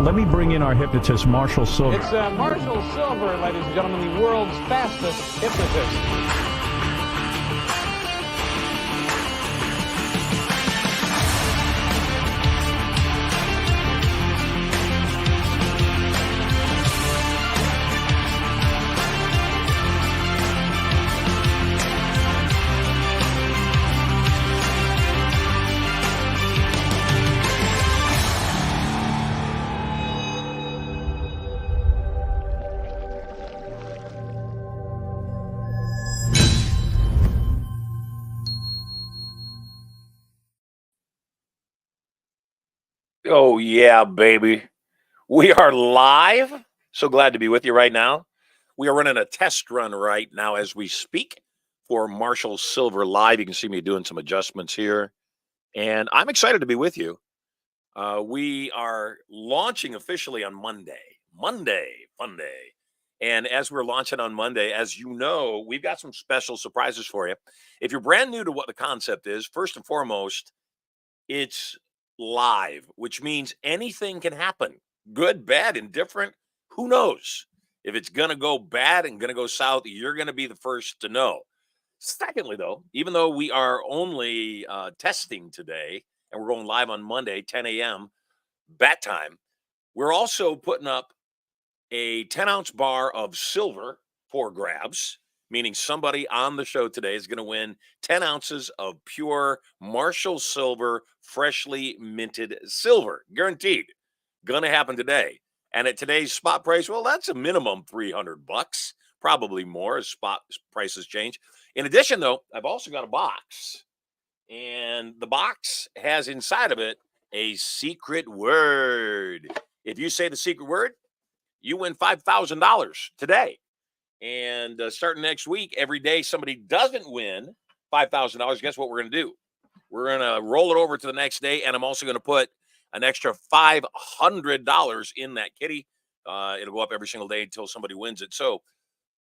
let me bring in our hypnotist, Marshall Sylver. It's Marshall Sylver, ladies and gentlemen, the world's fastest hypnotist. Oh, yeah, baby. We are live. So glad to be with you right now. We are running a test run right now as we speak for Marshall Sylver Live. You can see me doing some adjustments here. And I'm excited to be with you. We are launching officially on Monday. Fun day. And as we're launching on Monday, as you know, we've got some special surprises for you. If you're brand new to what the concept is, first and foremost, it's live, which means anything can happen. Good, bad, indifferent. Who knows? If it's going to go bad and going to go south, you're going to be the first to know. Secondly, though, even though we are only testing today and we're going live on Monday, 10 a.m. bat time, we're also putting up a 10-ounce bar of silver for grabs, meaning somebody on the show today is going to win 10 ounces of pure Marshall Sylver, freshly minted silver. Guaranteed. Going to happen today. And at today's spot price, well, that's a minimum $300, probably more as spot prices change. In addition, though, I've also got a box. And the box has inside of it a secret word. If you say the secret word, you win $5,000 today. And starting next week, every day somebody doesn't win $5,000, guess what we're going to do? We're going to roll it over to the next day, and I'm also going to put an extra $500 in that kitty. It'll go up every single day until somebody wins it. So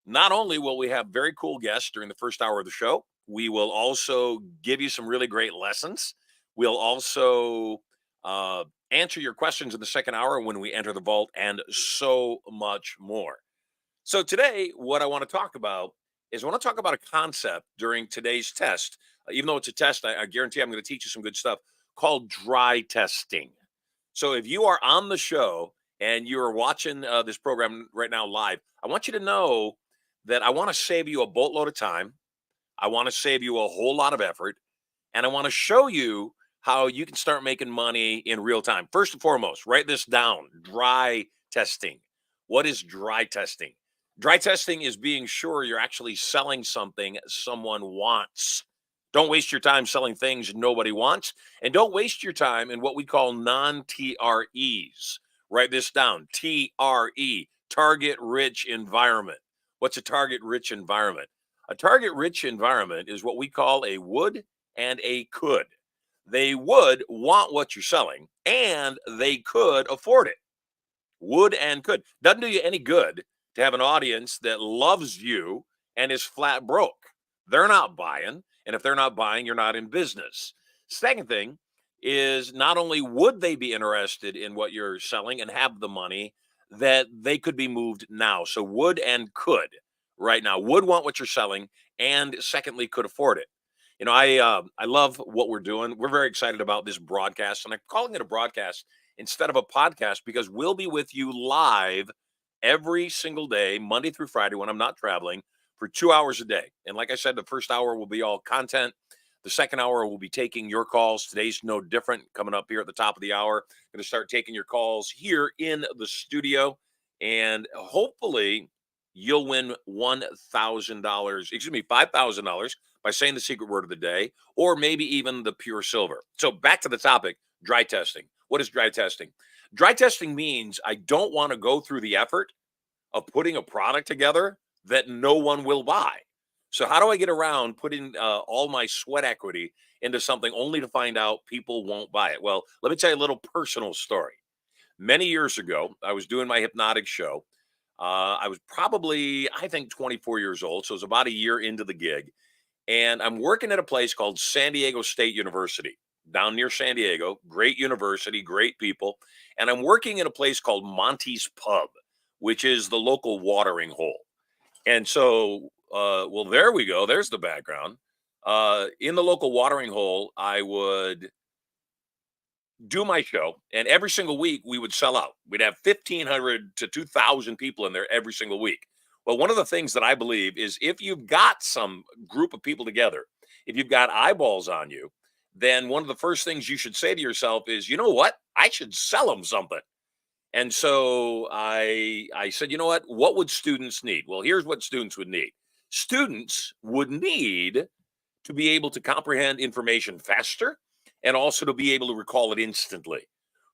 not only will we have very cool guests during the first hour of the show, we will also give you some really great lessons. We'll also answer your questions in the second hour when we enter the vault, and so much more. So today, what I want to talk about is I want to talk about a concept during today's test. Even though it's a test, I guarantee I'm going to teach you some good stuff called dry testing. So if you are on the show and you're watching this program right now live, I want you to know that I want to save you a boatload of time. I want to save you a whole lot of effort. And I want to show you how you can start making money in real time. First and foremost, write this down, dry testing. What is dry testing? Dry testing is being sure you're actually selling something someone wants. Don't waste your time selling things nobody wants. And don't waste your time in what we call non-TREs. Write this down, TRE, target-rich environment. What's a target-rich environment? A target-rich environment is what we call a would and a could. They would want what you're selling, and they could afford it. Would and could. Doesn't do you any good to have an audience that loves you and is flat broke. They're not buying. And if they're not buying, you're not in business. Second thing is not only would they be interested in what you're selling and have the money, that they could be moved now. So would and could right now. Would want what you're selling, and secondly, could afford it. You know, I love what we're doing. We're very excited about this broadcast, and I'm calling it a broadcast instead of a podcast because we'll be with you live every single day, Monday through Friday, when I'm not traveling, for 2 hours a day. And like I said, the first hour will be all content. The second hour will be taking your calls. Today's no different. Coming up here at the top of the hour, going to start taking your calls here in the studio. And hopefully you'll win $5,000 by saying the secret word of the day, or maybe even the pure silver. So back to the topic, dry testing. What is dry testing? Dry testing means I don't want to go through the effort of putting a product together that no one will buy. So how do I get around putting all my sweat equity into something only to find out people won't buy it? Well, let me tell you a little personal story. Many years ago, I was doing my hypnotic show. I was probably, I think, 24 years old. So it was about a year into the gig. And I'm working at a place called San Diego State University. down near San Diego. Great university, great people. And I'm working in a place called Monty's Pub, which is the local watering hole. And so, well, there we go. There's the background. In the local watering hole, I would do my show, and every single week we would sell out. We'd have 1,500 to 2,000 people in there every single week. Well, one of the things that I believe is if you've got some group of people together, if you've got eyeballs on you, then one of the first things you should say to yourself is, you know what? I should sell them something. And so I said, you know what would students need? Well, here's what students would need. Students would need to be able to comprehend information faster and also to be able to recall it instantly.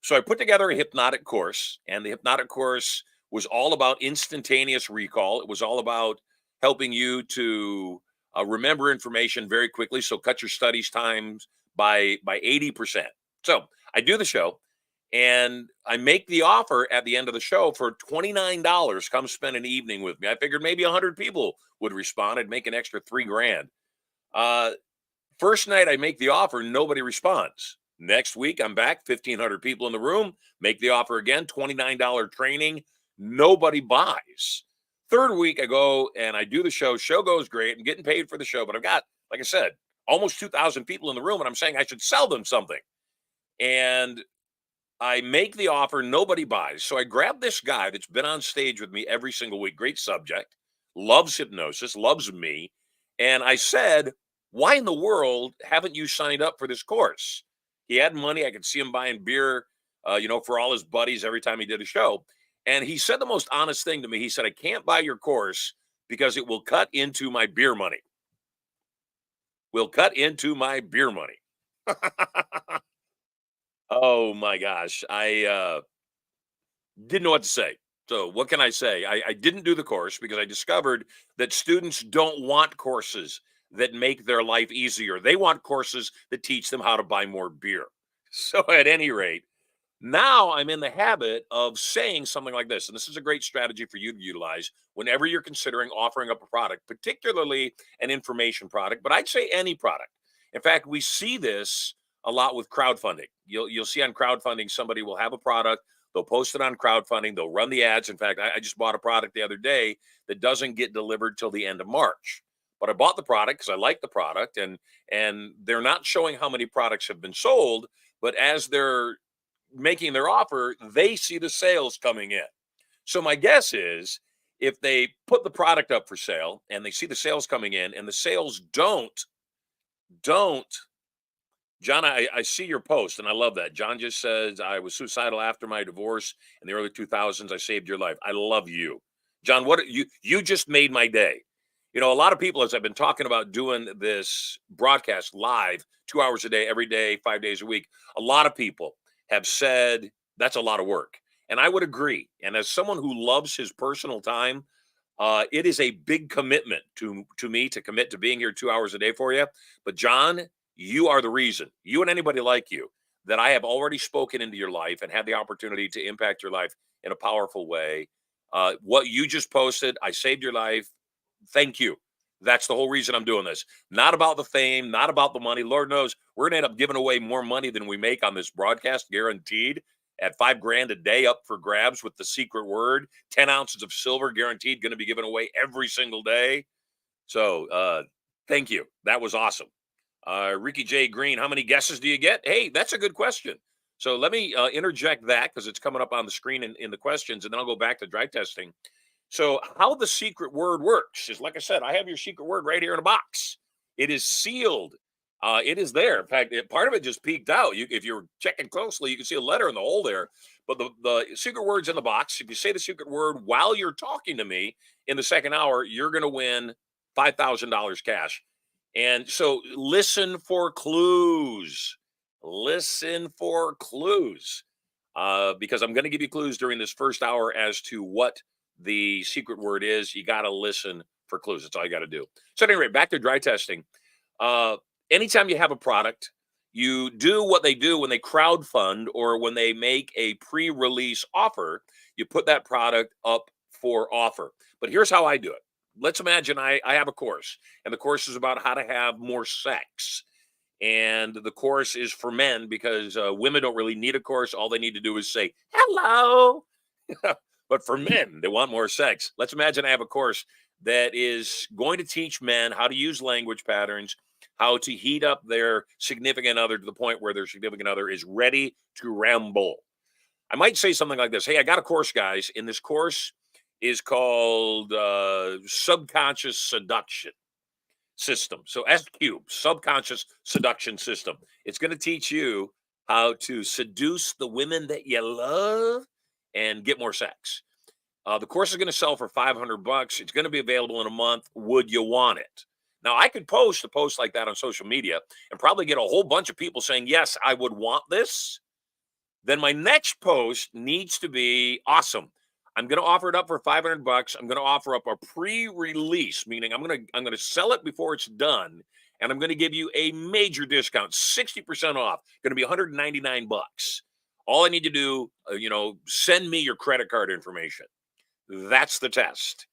So I put together a hypnotic course, and the hypnotic course was all about instantaneous recall. It was all about helping you to remember information very quickly. So cut your studies times by 80%. So I do the show, and I make the offer at the end of the show for $29. Come spend an evening with me. I figured maybe 100 people would respond. I'd make an extra $3,000. First night I make the offer, nobody responds. Next week I'm back, 1,500 people in the room, make the offer again, $29 training, nobody buys. Third week I go and I do the show. Show goes great. I'm getting paid for the show, but I've got, like I said, almost 2,000 people in the room, and I'm saying I should sell them something. And I make the offer, nobody buys. So I grab this guy that's been on stage with me every single week, great subject, loves hypnosis, loves me. And I said, why in the world haven't you signed up for this course? He had money. I could see him buying beer, for all his buddies every time he did a show. And he said the most honest thing to me. He said, I can't buy your course because it will cut into my beer money. Will cut into my beer money. Oh my gosh. I didn't know what to say. So what can I say? I didn't do the course because I discovered that students don't want courses that make their life easier. They want courses that teach them how to buy more beer. So at any rate, now I'm in the habit of saying something like this, and this is a great strategy for you to utilize whenever you're considering offering up a product, particularly an information product, but I'd say any product. In fact, we see this a lot with crowdfunding. You'll see on crowdfunding, somebody will have a product, they'll post it on crowdfunding, they'll run the ads. In fact, I just bought a product the other day that doesn't get delivered till the end of March. But I bought the product because I like the product, and they're not showing how many products have been sold, but as they're making their offer, they see the sales coming in. So my guess is if they put the product up for sale and they see the sales coming in and the sales don't, John, I see your post and I love that. John just says, I was suicidal after my divorce in the early 2000s. I saved your life. I love you. John, what you just made my day. A lot of people, as I've been talking about doing this broadcast live 2 hours a day, every day, 5 days a week, a lot of people have said that's a lot of work. And I would agree. And as someone who loves his personal time, it is a big commitment to me to commit to being here 2 hours a day for you. But John, you are the reason, you and anybody like you, that I have already spoken into your life and had the opportunity to impact your life in a powerful way. What you just posted, I saved your life. Thank you. That's the whole reason I'm doing this. Not about the fame, not about the money. Lord knows we're going to end up giving away more money than we make on this broadcast, guaranteed, at $5,000 a day up for grabs with the secret word. 10 ounces of silver guaranteed, going to be given away every single day. So thank you. That was awesome. Ricky J. Green, how many guesses do you get? Hey, that's a good question. So let me interject that because it's coming up on the screen in the questions, and then I'll go back to dry testing. So how the secret word works is, like I said, I have your secret word right here in a box. It is sealed. It is there. In fact, part of it just peeked out. If you're checking closely, you can see a letter in the hole there. But the secret word's in the box. If you say the secret word while you're talking to me in the second hour, you're going to win $5,000 cash. And so listen for clues. Listen for clues. Because I'm going to give you clues during this first hour as to what the secret word is. You got to listen for clues. That's all you got to do. So anyway, back to dry testing. Anytime you have a product, you do what they do when they crowdfund or when they make a pre-release offer. You put that product up for offer. But here's how I do it. Let's imagine I have a course, and the course is about how to have more sex. And the course is for men because women don't really need a course. All they need to do is say hello. But for men, they want more sex. Let's imagine I have a course that is going to teach men how to use language patterns, how to heat up their significant other to the point where their significant other is ready to ramble. I might say something like this. Hey, I got a course, guys, and this course is called Subconscious Seduction System. So S cube, Subconscious Seduction System. It's going to teach you how to seduce the women that you love and get more sex. The course is going to sell for $500. It's going to be available in a month. Would you want it? Now, I could post a post like that on social media and probably get a whole bunch of people saying, yes, I would want this. Then my next post needs to be awesome. I'm going to offer it up for $500. I'm going to offer up a pre-release, meaning I'm going to sell it before it's done, and I'm going to give you a major discount, 60% off. Going to be $199. All I need to do, send me your credit card information. That's the test.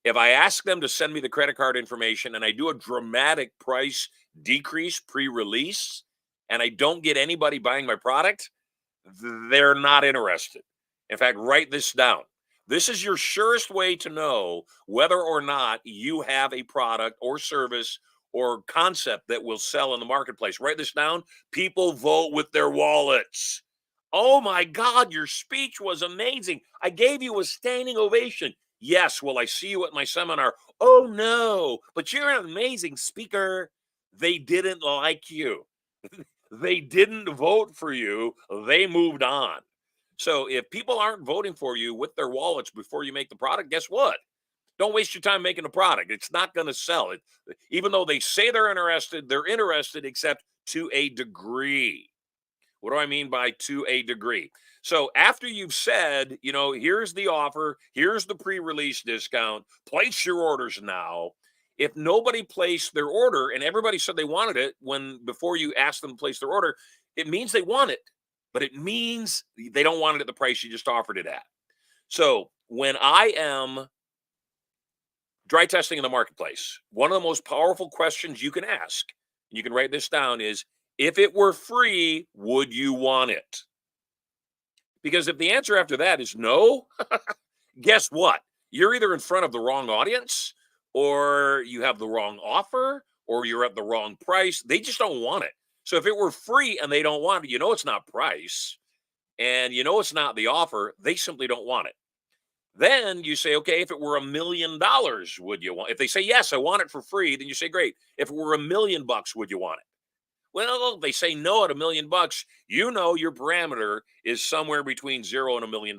If I ask them to send me the credit card information and I do a dramatic price decrease pre-release and I don't get anybody buying my product, they're not interested. In fact, write this down. This is your surest way to know whether or not you have a product or service or concept that will sell in the marketplace. Write this down. People vote with their wallets. Oh my God, your speech was amazing. I gave you a standing ovation. Yes, will I see you at my seminar? Oh no, but you're an amazing speaker. They didn't like you. They didn't vote for you. They moved on. So if people aren't voting for you with their wallets before you make the product, guess what? Don't waste your time making a product. It's not going to sell it. Even though they say they're interested except to a degree. What do I mean by to a degree? So after you've said, here's the offer, here's the pre-release discount, place your orders now. If nobody placed their order and everybody said they wanted it before you asked them to place their order, it means they want it, but it means they don't want it at the price you just offered it at. So when I am dry testing in the marketplace, one of the most powerful questions you can ask, and you can write this down, is, if it were free, would you want it? Because if the answer after that is no, guess what? You're either in front of the wrong audience, or you have the wrong offer, or you're at the wrong price. They just don't want it. So if it were free and they don't want it, it's not price, and it's not the offer, they simply don't want it. Then you say, okay, if it were $1 million, would you want it? If they say, yes, I want it for free, then you say, great. If it were $1 million, would you want it? Well, if they say no at $1 million, your parameter is somewhere between $0 and $1 million.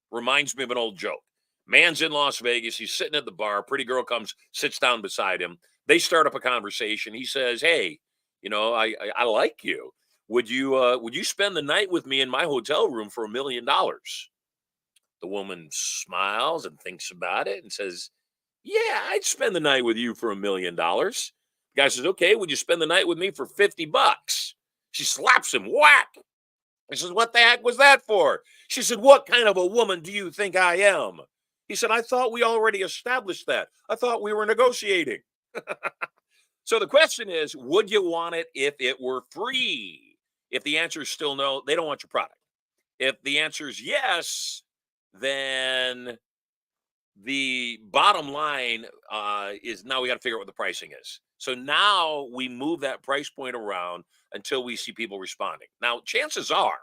Reminds me of an old joke. Man's in Las Vegas. He's sitting at the bar. Pretty girl comes, sits down beside him. They start up a conversation. He says, hey, I like you. Would you spend the night with me in my hotel room for $1 million? The woman smiles and thinks about it and says, yeah, I'd spend the night with you for $1 million. The guy says, okay, would you spend the night with me for $50? She slaps him, whack. He says, what the heck was that for? She said, what kind of a woman do you think I am? He said, I thought we already established that. I thought we were negotiating. So the question is, would you want it if it were free? If the answer is still no, they don't want your product. If the answer is yes, then the bottom line is now we got to figure out what the pricing is. So now we move that price point around until we see people responding. Now, chances are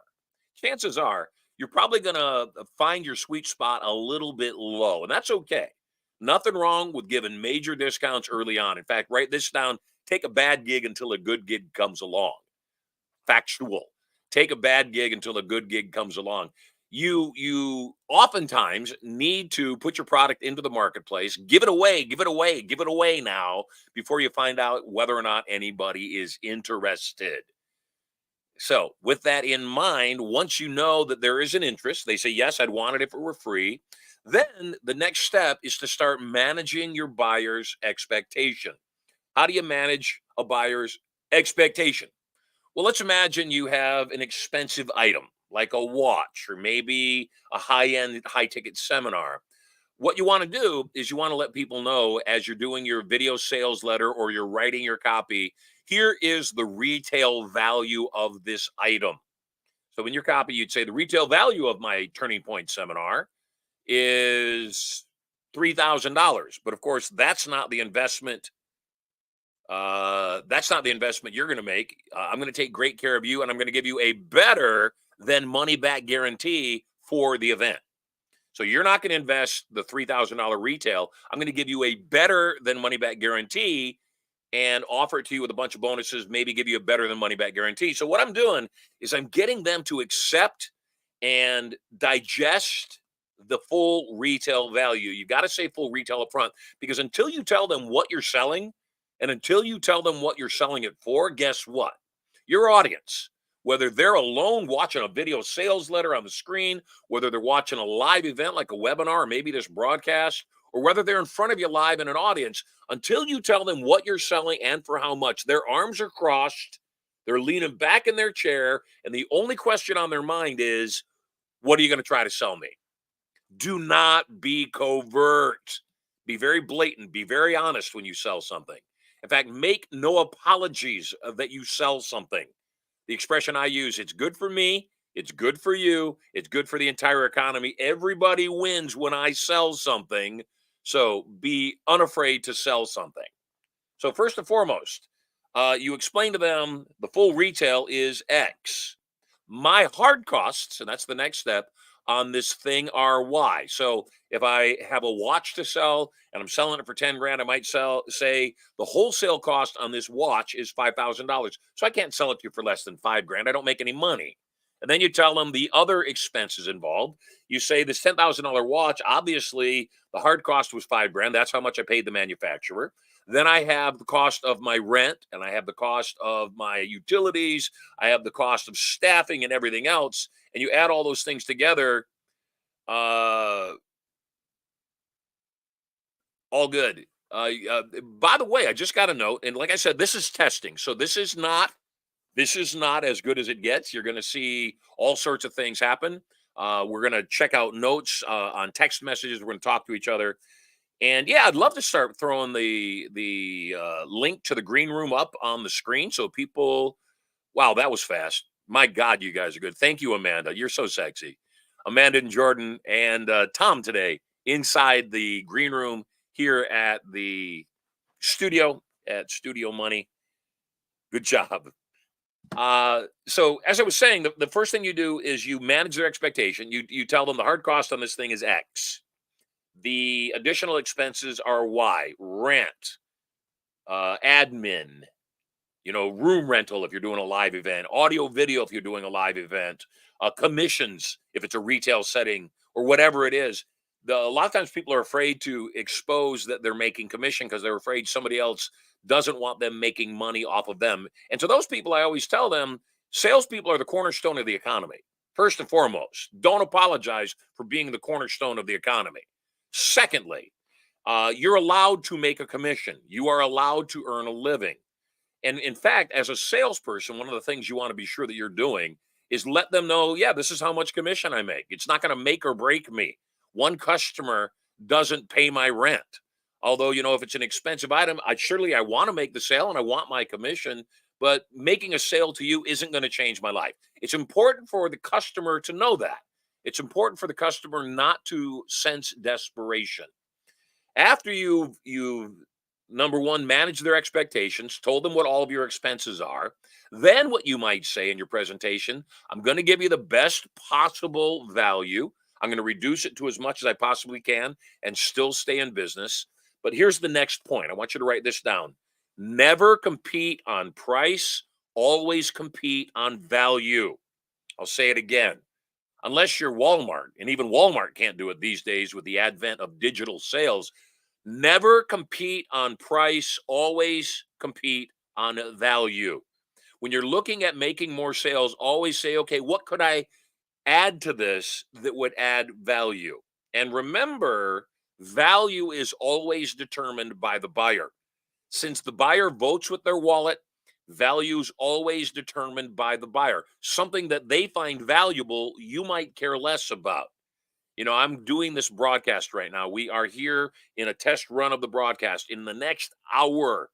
you're probably going to find your sweet spot a little bit low, and that's okay. Nothing wrong with giving major discounts early on. In fact, write this down. Take a bad gig until a good gig comes along. Factual. Take a bad gig until a good gig comes along. You oftentimes need to put your product into the marketplace, give it away now before you find out whether or not anybody is interested. So with that in mind, once you know that there is an interest, they say, yes, I'd want it if it were free. Then the next step is to start managing your buyer's expectation. How do you manage a buyer's expectation? Well, let's imagine you have an expensive item like a watch or maybe a high-end, high-ticket seminar. what you want to do is you want to let people know as you're doing your video sales letter or you're writing your copy, here is the retail value of this item. So in your copy, you'd say the retail value of my Turning Point seminar is $3,000. But of course, that's not the investment. That's not the investment you're going to make. I'm going to take great care of you, and I'm going to give you a better than money back guarantee for the event. So you're not going to invest the $3,000 retail. I'm going to give you a better than money back guarantee and offer it to you with a bunch of bonuses, maybe give you a better than money back guarantee. So what I'm doing is I'm getting them to accept and digest the full retail value. You got to say full retail up front, because until you tell them what you're selling and until you tell them what you're selling it for, guess what? Your audience, whether they're alone watching a video sales letter on the screen, whether they're watching a live event like a webinar or maybe this broadcast, or whether they're in front of you live in an audience, until you tell them what you're selling and for how much, their arms are crossed, they're leaning back in their chair, and the only question on their mind is, what are you going to try to sell me? Do not be covert. Be very blatant. Be very honest when you sell something. In fact, make no apologies that you sell something. The expression I use, it's good for me, it's good for you, it's good for the entire economy. Everybody wins when I sell something. So be unafraid to sell something. So first and foremost, you explain to them the full retail is X. My hard costs, and that's the next step, on this thing are Y. So if I have a watch to sell and I'm selling it for 10 grand, I might say the wholesale cost on this watch is $5,000. So I can't sell it to you for less than 5 grand. I don't make any money. And then you tell them the other expenses involved. You say this $10,000 watch, obviously the hard cost was 5 grand. That's how much I paid the manufacturer. Then I have the cost of my rent, and I have the cost of my utilities. I have the cost of staffing and everything else. And you add all those things together, all good. By the way, I just got a note, and like I said, this is testing, so this is not as good as it gets. You're going to see all sorts of things happen. We're going to check out notes on text messages. We're going to talk to each other. And yeah, I'd love to start throwing the link to the green room up on the screen so people, wow, that was fast. My God, you guys are good. Thank you, Amanda. You're so sexy. Amanda and Jordan and Tom today inside the green room here at the studio at Studio Money. Good job. So as I was saying, the first thing you do is you manage their expectation. You tell them the hard cost on this thing is X. The additional expenses are Y: rent, admin, room rental if you're doing a live event, audio, video if you're doing a live event, commissions if it's a retail setting or whatever it is. A lot of times people are afraid to expose that they're making commission because they're afraid somebody else doesn't want them making money off of them. And to those people, I always tell them, salespeople are the cornerstone of the economy. First and foremost, don't apologize for being the cornerstone of the economy. Secondly, you're allowed to make a commission. You are allowed to earn a living. And in fact, as a salesperson, one of the things you want to be sure that you're doing is let them know, yeah, this is how much commission I make. It's not going to make or break me. One customer doesn't pay my rent. Although, if it's an expensive item, I want to make the sale and I want my commission, but making a sale to you isn't going to change my life. It's important for the customer to know that. It's important for the customer not to sense desperation. After you've number one, manage their expectations, told them what all of your expenses are. Then what you might say in your presentation, I'm going to give you the best possible value. I'm going to reduce it to as much as I possibly can and still stay in business. But here's the next point. I want you to write this down. Never compete on price, always compete on value. I'll say it again. Unless you're Walmart, and even Walmart can't do it these days with the advent of digital sales. Never compete on price, always compete on value. When you're looking at making more sales, always say, okay, what could I add to this that would add value? And remember, value is always determined by the buyer. Since the buyer votes with their wallet, value is always determined by the buyer. Something that they find valuable, you might care less about. You know, I'm doing this broadcast right now. We are here in a test run of the broadcast. In the next hour,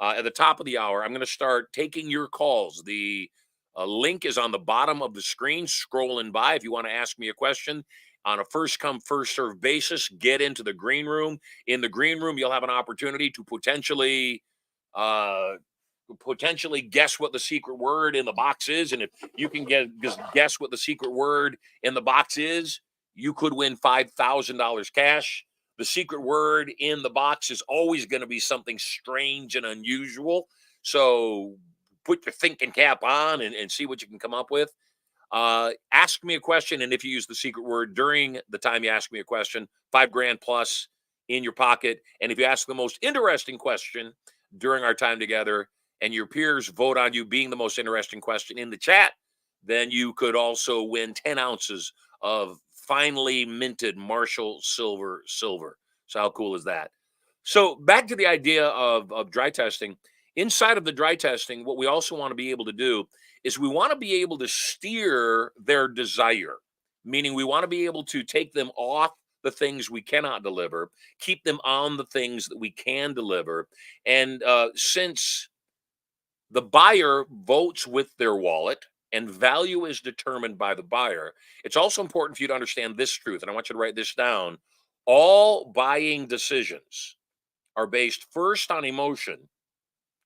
at the top of the hour, I'm going to start taking your calls. The link is on the bottom of the screen, scrolling by. If you want to ask me a question on a first come, first serve basis, get into the green room. In the green room, you'll have an opportunity to uh, potentially guess what the secret word in the box is. And if you can just guess what the secret word in the box is, you could win $5,000 cash. The secret word in the box is always going to be something strange and unusual. So put your thinking cap on and see what you can come up with. Ask me a question, and if you use the secret word during the time you ask me a question, 5 grand plus in your pocket. And if you ask the most interesting question during our time together, and your peers vote on you being the most interesting question in the chat, then you could also win 10 ounces of finely minted Marshall Silver. So how cool is that? So back to the idea of dry testing. Inside of the dry testing, what we also want to be able to do is we want to be able to steer their desire, meaning we want to be able to take them off the things we cannot deliver, keep them on the things that we can deliver. And since the buyer votes with their wallet and value is determined by the buyer, it's also important for you to understand this truth. And I want you to write this down. All buying decisions are based first on emotion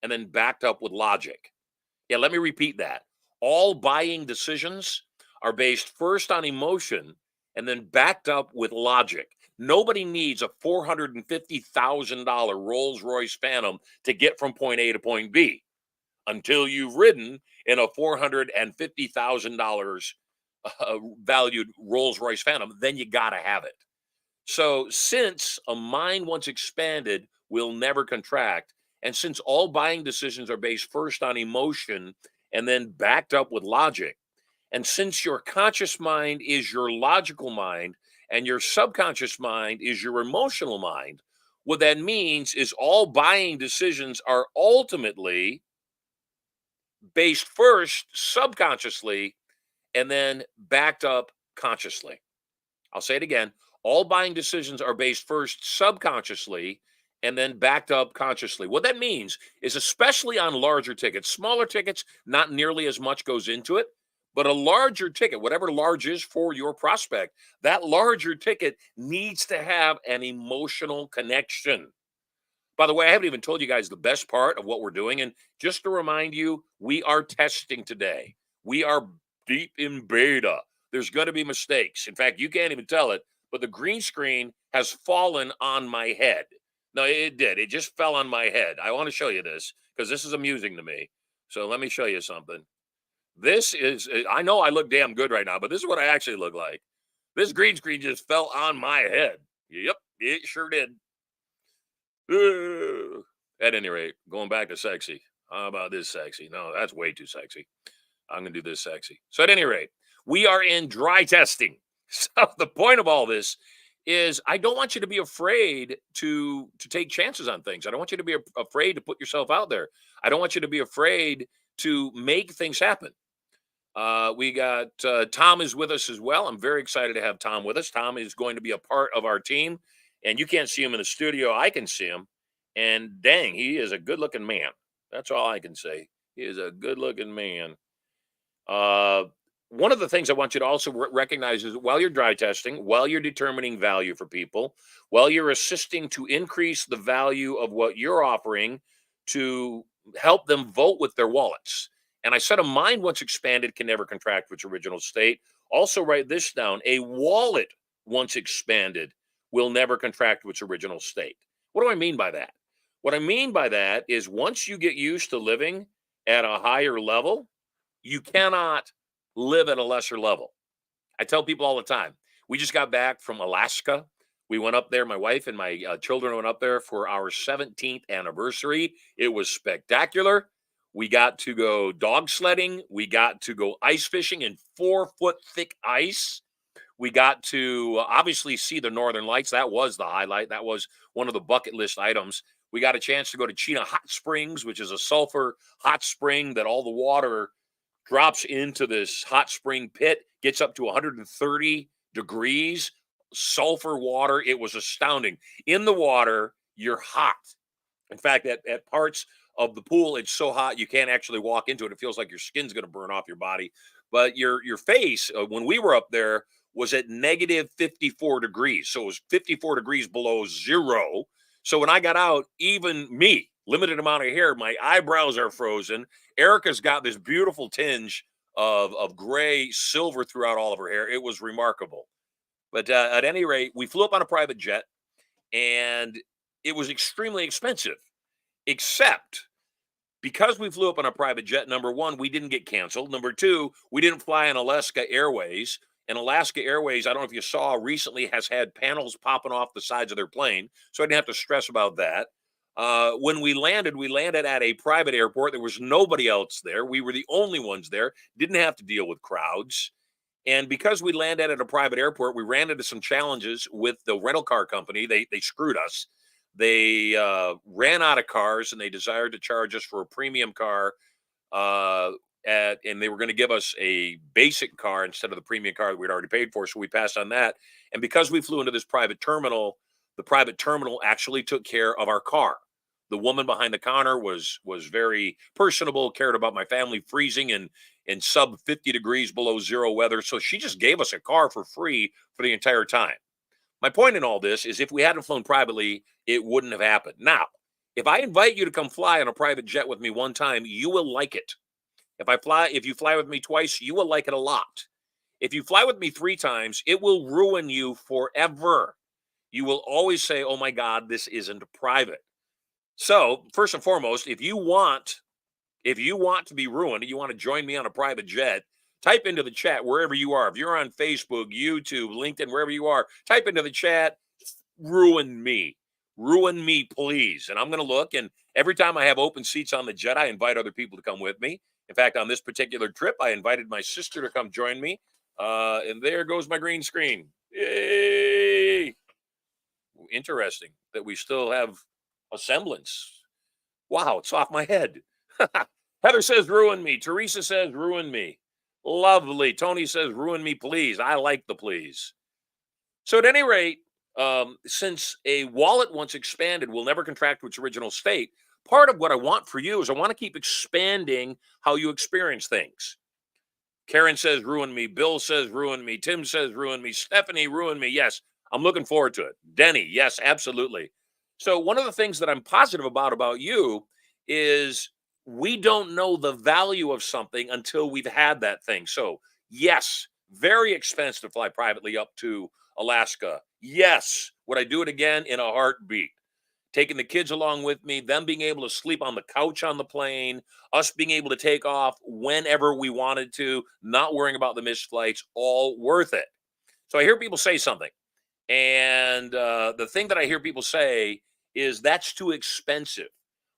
and then backed up with logic. Yeah, let me repeat that. All buying decisions are based first on emotion and then backed up with logic. Nobody needs a $450,000 Rolls Royce Phantom to get from point A to point B until you've ridden in a $450,000 valued Rolls Royce Phantom. Then you got to have it. So, since a mind once expanded will never contract, and since all buying decisions are based first on emotion and then backed up with logic, and since your conscious mind is your logical mind and your subconscious mind is your emotional mind, what that means is all buying decisions are ultimately based first subconsciously and then backed up consciously. I'll say it again. All buying decisions are based first subconsciously and then backed up consciously. What that means is, especially on larger tickets, smaller tickets, not nearly as much goes into it, but a larger ticket, whatever large is for your prospect, that larger ticket needs to have an emotional connection. By the way, I haven't even told you guys the best part of what we're doing. And just to remind you, we are testing today. We are deep in beta. There's going to be mistakes. In fact, you can't even tell it, but the green screen has fallen on my head. No, it did. It just fell on my head. I want to show you this because this is amusing to me. So let me show you something. This is, I know I look damn good right now, but this is what I actually look like. This green screen just fell on my head. Yep, it sure did. At any rate, going back to sexy. How about this sexy? No, that's way too sexy. I'm going to do this sexy. So, at any rate, we are in dry testing. So, the point of all this is I don't want you to be afraid to take chances on things. I don't want you to be afraid to put yourself out there. I don't want you to be afraid to make things happen. We got Tom is with us as well. I'm very excited to have Tom with us. Tom is going to be a part of our team, and you can't see him in the studio. I can see him, and dang, he is a good-looking man. That's all I can say. He is a good-looking man. Uh, One of the things I want you to also recognize is while you're dry testing, while you're determining value for people, while you're assisting to increase the value of what you're offering to help them vote with their wallets. And I said a mind once expanded can never contract with its original state. Also, write this down. A wallet once expanded will never contract with its original state. What do I mean by that? What I mean by that is once you get used to living at a higher level, you cannot live at a lesser level. I tell people all the time, we just got back from Alaska. We went up there, my wife and my children went up there for our 17th anniversary. It was spectacular. We got to go dog sledding. We got to go ice fishing in 4-foot thick ice. We got to obviously see the Northern Lights. That was the highlight. That was one of the bucket list items. We got a chance to go to Chena Hot Springs, which is a sulfur hot spring that all the water drops into this hot spring pit, gets up to 130 degrees. sulfur water. It was astounding. In the water, you're hot. In fact, at parts of the pool, it's so hot you can't actually walk into it. It feels like your skin's going to burn off your body. But your face, when we were up there, was at negative 54 degrees. So it was 54 degrees below zero. So when I got out, even me, limited amount of hair, my eyebrows are frozen. Erica's got this beautiful tinge of gray silver throughout all of her hair. It was remarkable. But at any rate, we flew up on a private jet, and it was extremely expensive, except because we flew up on a private jet. Number one, we didn't get canceled. Number two, we didn't fly on Alaska Airways. And Alaska Airways, I don't know if you saw, recently has had panels popping off the sides of their plane. So I didn't have to stress about that. When we landed at a private airport. There was nobody else there. We were the only ones there. Didn't have to deal with crowds. And because we landed at a private airport, we ran into some challenges with the rental car company. They screwed us. They ran out of cars, and they desired to charge us for a premium car. And they were going to give us a basic car instead of the premium car that we'd already paid for. So we passed on that. And because we flew into this private terminal, the private terminal actually took care of our car. The woman behind the counter was very personable, cared about my family freezing in sub 50 degrees below zero weather. So she just gave us a car for free for the entire time. My point in all this is if we hadn't flown privately, it wouldn't have happened. Now, if I invite you to come fly on a private jet with me one time, you will like it. If you fly with me twice, you will like it a lot. If you fly with me 3 times, it will ruin you forever. You will always say, "Oh my God, this isn't private." So, first and foremost, if you want to be ruined, you want to join me on a private jet, type into the chat wherever you are. If you're on Facebook, YouTube, LinkedIn, wherever you are, type into the chat, "Ruin me. Ruin me, please." And I'm going to look. And every time I have open seats on the jet, I invite other people to come with me. In fact, on this particular trip, I invited my sister to come join me. And there goes my green screen. Yay! Interesting that we still have a semblance. Wow, it's off my head. Heather says, "Ruin me." Teresa says, "Ruin me." Lovely. Tony says, "Ruin me, please." I like the please. So at any rate, since a wallet once expanded will never contract to its original state, part of what I want for you is I want to keep expanding how you experience things. Karen says, "Ruin me." Bill says, "Ruin me." Tim says, "Ruin me." Stephanie, "Ruin me." Yes, I'm looking forward to it. Denny, yes, absolutely. So one of the things that I'm positive about you is we don't know the value of something until we've had that thing. So yes, very expensive to fly privately up to Alaska. Yes, would I do it again? In a heartbeat. Taking the kids along with me, them being able to sleep on the couch on the plane, us being able to take off whenever we wanted to, not worrying about the missed flights, all worth it. So I hear people say something. And the thing that I hear people say is that's too expensive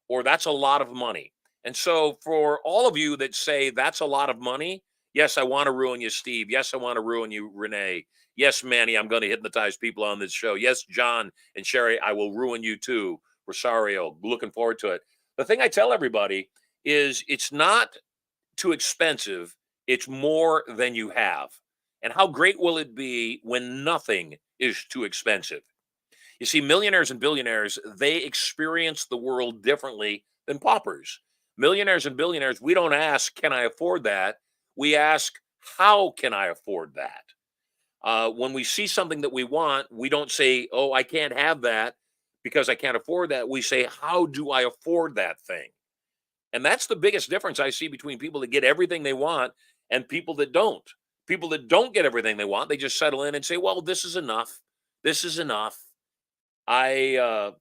or that's a lot of money. And so for all of you that say that's a lot of money, yes, I want to ruin you, Steve. Yes, I want to ruin you, Renee. Yes, Manny, I'm going to hypnotize people on this show. Yes, John and Sherry, I will ruin you too. Rosario, looking forward to it. The thing I tell everybody is it's not too expensive. It's more than you have. And how great will it be when nothing is too expensive? You see, millionaires and billionaires, they experience the world differently than paupers. Millionaires and billionaires, we don't ask, "Can I afford that?" We ask, "How can I afford that?" When we see something that we want, we don't say, "Oh, I can't have that because I can't afford that." We say, "How do I afford that thing?" And that's the biggest difference I see between people that get everything they want and people that don't. People that don't get everything they want, they just settle in and say, "Well, this is enough. This is enough." I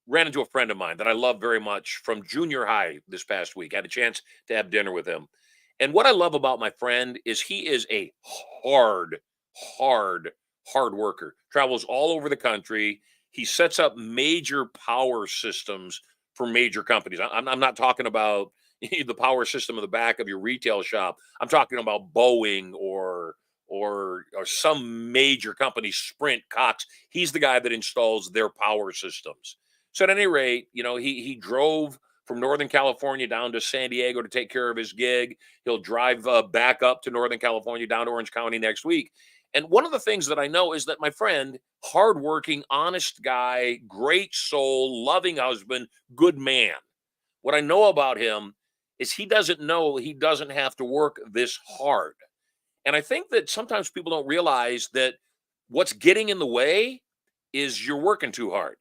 ran into a friend of mine that I love very much from junior high this past week. I had a chance to have dinner with him. And what I love about my friend is he is a hard, hard, hard worker, travels all over the country. He sets up major power systems for major companies. I'm not talking about the power system in the back of your retail shop. I'm talking about Boeing or some major company, Sprint, Cox. He's the guy that installs their power systems. So at any rate, he drove from Northern California down to San Diego to take care of his gig. He'll drive back up to Northern California, down to Orange County next week. And one of the things that I know is that my friend, hardworking, honest guy, great soul, loving husband, good man. What I know about him is he doesn't know he doesn't have to work this hard. And I think that sometimes people don't realize that what's getting in the way is you're working too hard.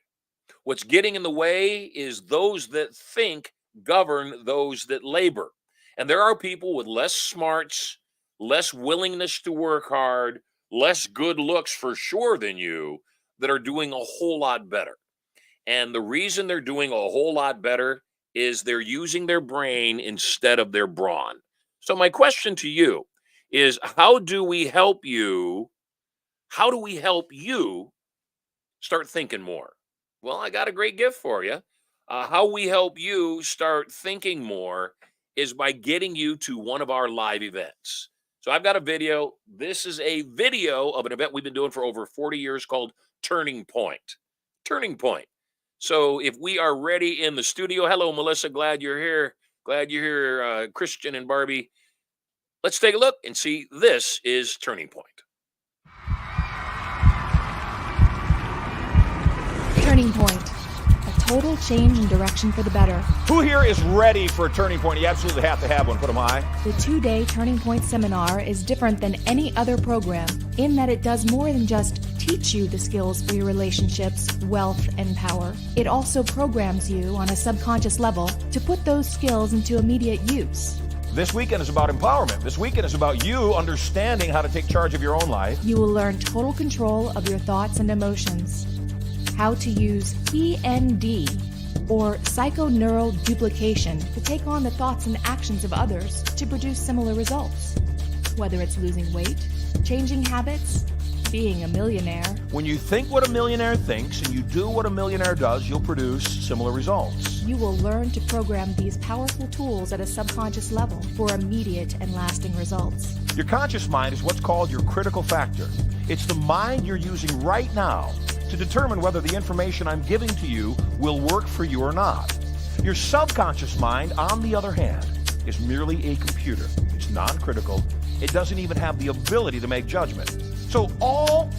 What's getting in the way is those that think govern those that labor. And there are people with less smarts, less willingness to work hard, less good looks for sure than you that are doing a whole lot better. And the reason they're doing a whole lot better is they're using their brain instead of their brawn. So, my question to you is how do we help you? How do we help you start thinking more? Well, I got a great gift for you. How we help you start thinking more is by getting you to one of our live events. So I've got a video. This is a video of an event we've been doing for over 40 years called Turning Point. Turning Point. So if we are ready in the studio, hello, Melissa. Glad you're here. Glad you're here, Christian and Barbie. Let's take a look and see. This is Turning Point. Turning Point. A total change in direction for the better. Who here is ready for a turning point? You absolutely have to have one. Put them high. The 2-day Turning Point seminar is different than any other program in that it does more than just teach you the skills for your relationships, wealth, and power. It also programs you on a subconscious level to put those skills into immediate use. This weekend is about empowerment. This weekend is about you understanding how to take charge of your own life. You will learn total control of your thoughts and emotions. How to use PND, or psychoneural duplication, to take on the thoughts and actions of others to produce similar results. Whether it's losing weight, changing habits, being a millionaire. When you think what a millionaire thinks and you do what a millionaire does, you'll produce similar results. You will learn to program these powerful tools at a subconscious level for immediate and lasting results. Your conscious mind is what's called your critical factor. It's the mind you're using right now to determine whether the information I'm giving to you will work for you or not. Your subconscious mind, on the other hand, is merely a computer. It's non-critical. It doesn't even have the ability to make judgment. So all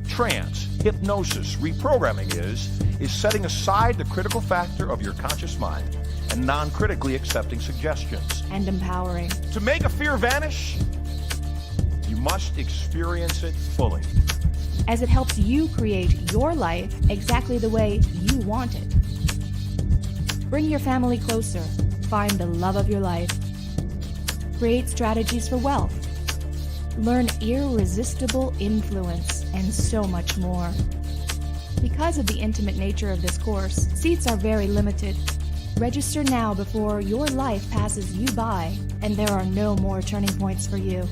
trance, hypnosis, reprogramming is setting aside the critical factor of your conscious mind and non-critically accepting suggestions. And empowering. To make a fear vanish, you must experience it fully. As it helps you create your life exactly the way you want it. Bring your family closer. Find the love of your life. Create strategies for wealth. Learn irresistible influence and so much more. Because of the intimate nature of this course, seats are very limited. Register now before your life passes you by and there are no more turning points for you.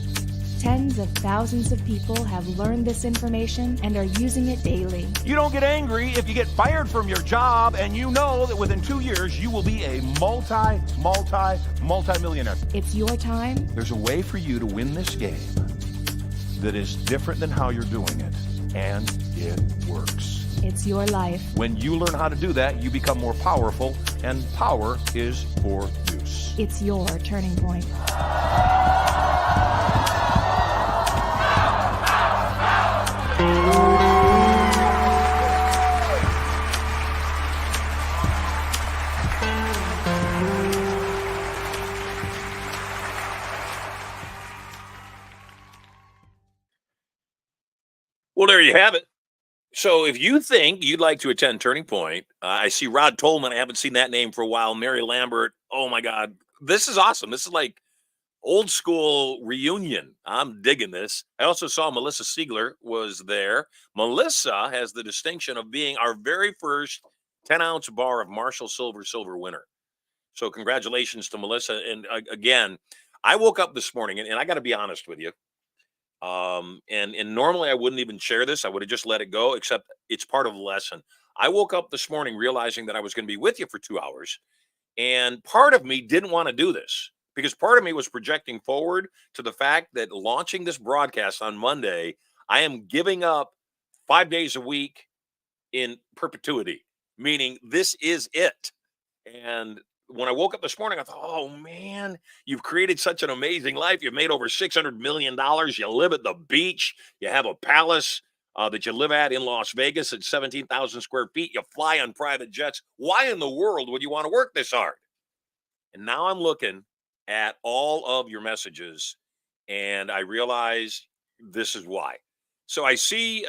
Tens of thousands of people have learned this information and are using it daily. You don't get angry if you get fired from your job and you know that within 2 years you will be a multi-millionaire. It's your time. There's a way for you to win this game that is different than how you're doing it, and it works. It's your life. When you learn how to do that, you become more powerful, and power is for use. It's your turning point. Well, there you have it. So if you think you'd like to attend Turning Point, I see Rod Tolman. I haven't seen that name for a while. Mary Lambert. Oh my God. This is awesome. This is like old school reunion. I'm digging this. I also saw Melissa Siegler was there. Melissa has the distinction of being our very first 10-ounce bar of Marshall Sylver winner. So congratulations to Melissa. And again, I woke up this morning and I got to be honest with you. And normally I wouldn't even share this. I would have just let it go, except it's part of the lesson. I woke up this morning realizing that I was going to be with you for 2 hours. And part of me didn't want to do this because part of me was projecting forward to the fact that launching this broadcast on Monday, I am giving up 5 days a week in perpetuity, meaning this is it. And when I woke up this morning, I thought, oh man, you've created such an amazing life. You've made over $600 million. You live at the beach. You have a palace that you live at in Las Vegas at 17,000 square feet. You fly on private jets. Why in the world would you want to work this hard? And now I'm looking at all of your messages and I realize this is why. So I see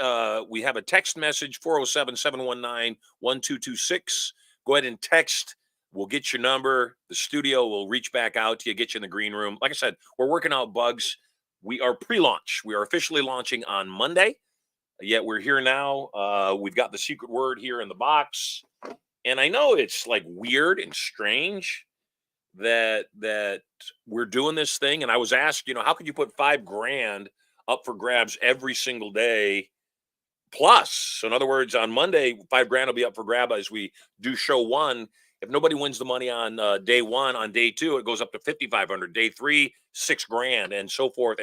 we have a text message 407-719-1226. Go ahead and text. We'll get your number. The studio will reach back out to you, get you in the green room. Like I said, we're working out bugs. We are pre-launch. We are officially launching on Monday. Yet we're here now. We've got the secret word here in the box. And I know it's like weird and strange that we're doing this thing. And I was asked, how could you put $5,000 up for grabs every single day plus? So in other words, on Monday, $5,000 will be up for grab as we do show one. If nobody wins the money on day one, on day two, it goes up to 5,500. Day three, $6,000, and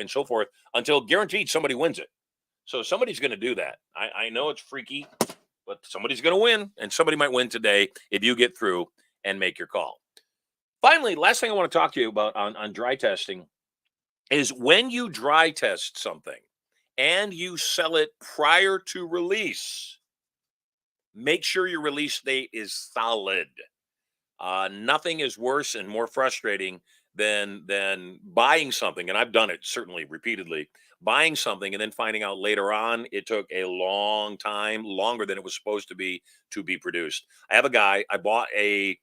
so forth until guaranteed somebody wins it. So somebody's going to do that. I know it's freaky, but somebody's going to win, and somebody might win today if you get through and make your call. Finally, last thing I want to talk to you about on dry testing is when you dry test something and you sell it prior to release, make sure your release date is solid. Nothing is worse and more frustrating than buying something, and I've done it certainly repeatedly, buying something and then finding out later on it took a long time, longer than it was supposed to be produced. I have a guy, I bought an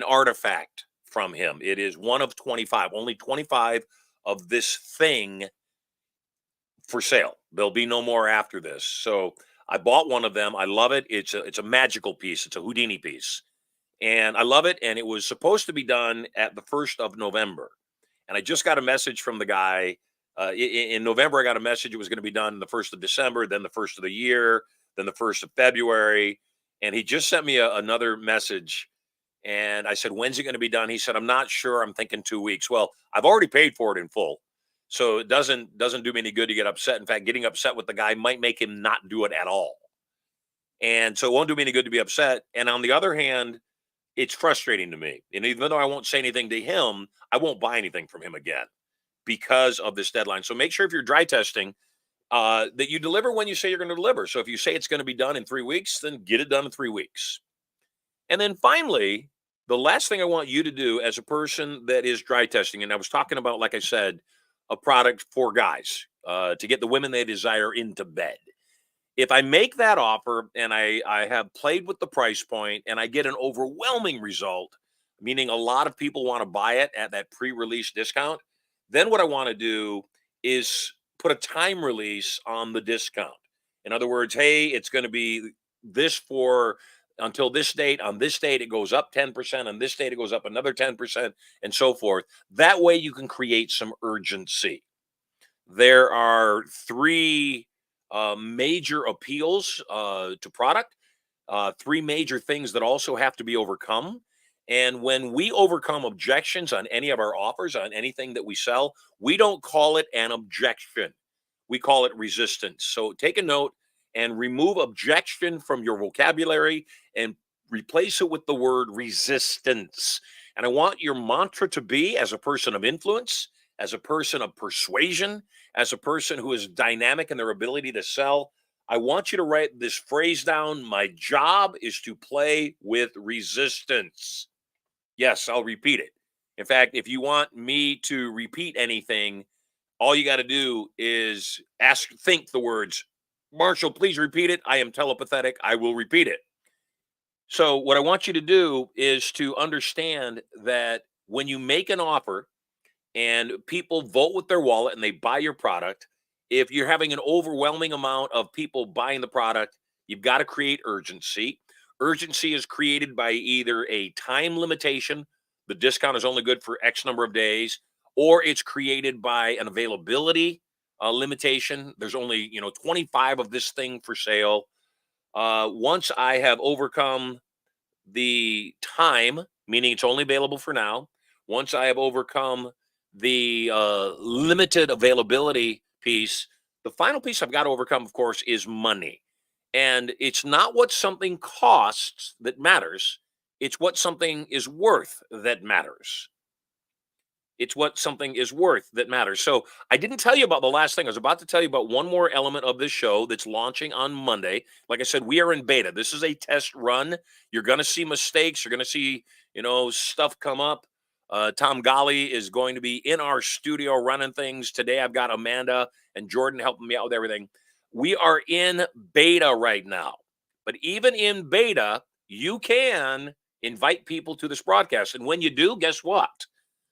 artifact from him. It is one of 25, only 25 of this thing for sale. There'll be no more after this. So I bought one of them. I love it. It's a magical piece. It's a Houdini piece. And I love it. And it was supposed to be done at the 1st of November. And I just got a message from the guy. In November, I got a message it was going to be done the 1st of December, then the 1st of the year, then the 1st of February. And he just sent me another message. And I said, when's it going to be done? He said, I'm not sure. I'm thinking 2 weeks. Well, I've already paid for it in full. So it doesn't do me any good to get upset. In fact, getting upset with the guy might make him not do it at all. And so it won't do me any good to be upset. And on the other hand, it's frustrating to me. And even though I won't say anything to him, I won't buy anything from him again because of this deadline. So make sure if you're dry testing that you deliver when you say you're going to deliver. So if you say it's going to be done in 3 weeks, then get it done in 3 weeks. And then finally, the last thing I want you to do as a person that is dry testing, and I was talking about, like I said, a product for guys to get the women they desire into bed. If I make that offer and I have played with the price point and I get an overwhelming result, meaning a lot of people want to buy it at that pre-release discount, then what I want to do is put a time release on the discount. In other words, hey, it's going to be this for until this date. On this date, it goes up 10%. On this date, it goes up another 10%, and so forth. That way you can create some urgency. There are 3 major appeals to product, 3 major things that also have to be overcome. And when we overcome objections on any of our offers, on anything that we sell, we don't call it an objection. We call it resistance. So take a note and remove objection from your vocabulary and replace it with the word resistance. And I want your mantra to be, as a person of influence, as a person of persuasion, as a person who is dynamic in their ability to sell, I want you to write this phrase down. My job is to play with resistance. Yes, I'll repeat it. In fact, if you want me to repeat anything, all you got to do is think the words, Marshall, please repeat it. I am telepathic. I will repeat it. So what I want you to do is to understand that when you make an offer and people vote with their wallet and they buy your product, if you're having an overwhelming amount of people buying the product, you've got to create urgency. Urgency is created by either a time limitation, the discount is only good for X number of days, or it's created by an availability limitation. There's only 25 of this thing for sale. Once I have overcome the time, meaning it's only available for now, once I have overcome the limited availability piece, the final piece I've got to overcome, of course, is money. And it's not what something costs that matters. It's what something is worth that matters. It's what something is worth that matters. So I didn't tell you about the last thing. I was about to tell you about one more element of this show that's launching on Monday. Like I said, we are in beta. This is a test run. You're going to see mistakes. You're going to see, stuff come up. Tom Golly is going to be in our studio running things today. I've got Amanda and Jordan helping me out with everything. We are in beta right now. But even in beta, you can invite people to this broadcast. And when you do, guess what?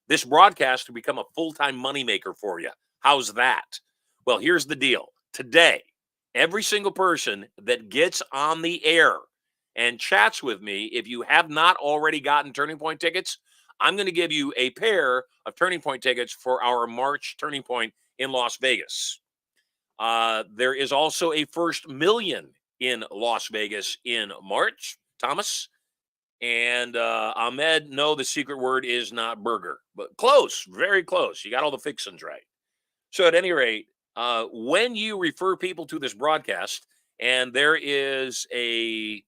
This broadcast will become a full-time moneymaker for you. How's that? Well, here's the deal. Today, every single person that gets on the air and chats with me, if you have not already gotten Turning Point tickets, I'm going to give you a pair of Turning Point tickets for our March Turning Point in Las Vegas. There is also a first million in Las Vegas in March, Thomas. And Ahmed, no, the secret word is not burger, but close, very close. You got all the fixings right. So at any rate, when you refer people to this broadcast, and there is a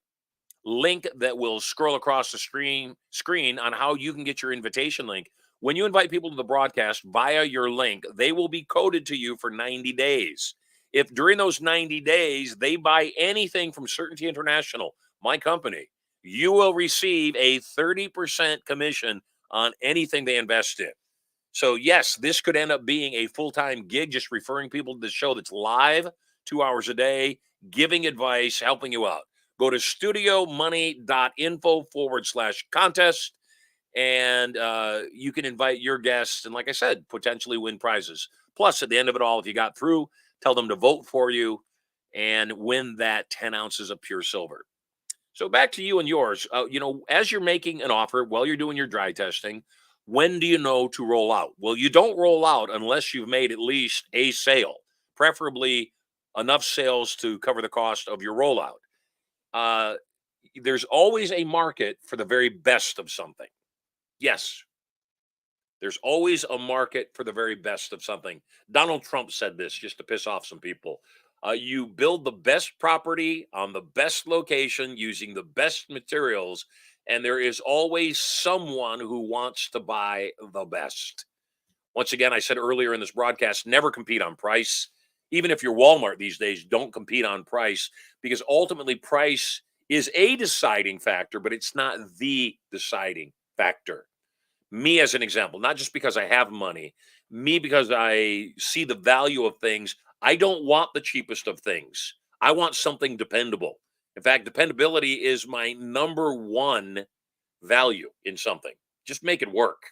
link that will scroll across the screen on how you can get your invitation link. When you invite people to the broadcast via your link, they will be coded to you for 90 days. If during those 90 days they buy anything from Certainty International, my company, you will receive a 30% commission on anything they invest in. So yes, this could end up being a full-time gig, just referring people to the show that's live 2 hours a day, giving advice, helping you out. Go to studiomoney.info/contest, and you can invite your guests and, like I said, potentially win prizes. Plus, at the end of it all, if you got through, tell them to vote for you and win that 10 ounces of pure silver. So back to you and yours. As you're making an offer while you're doing your dry testing, when do you know to roll out? Well, you don't roll out unless you've made at least a sale, preferably enough sales to cover the cost of your rollout. There's always a market for the very best of something. Yes, there's always a market for the very best of something. Donald Trump said this just to piss off some people. You build the best property on the best location using the best materials, and there is always someone who wants to buy the best. Once again, I said earlier in this broadcast, never compete on price. Even if you're Walmart these days, don't compete on price, because ultimately price is a deciding factor, but it's not the deciding factor. Me as an example, not just because I have money, me because I see the value of things. I don't want the cheapest of things. I want something dependable. In fact, dependability is my number one value in something. Just make it work.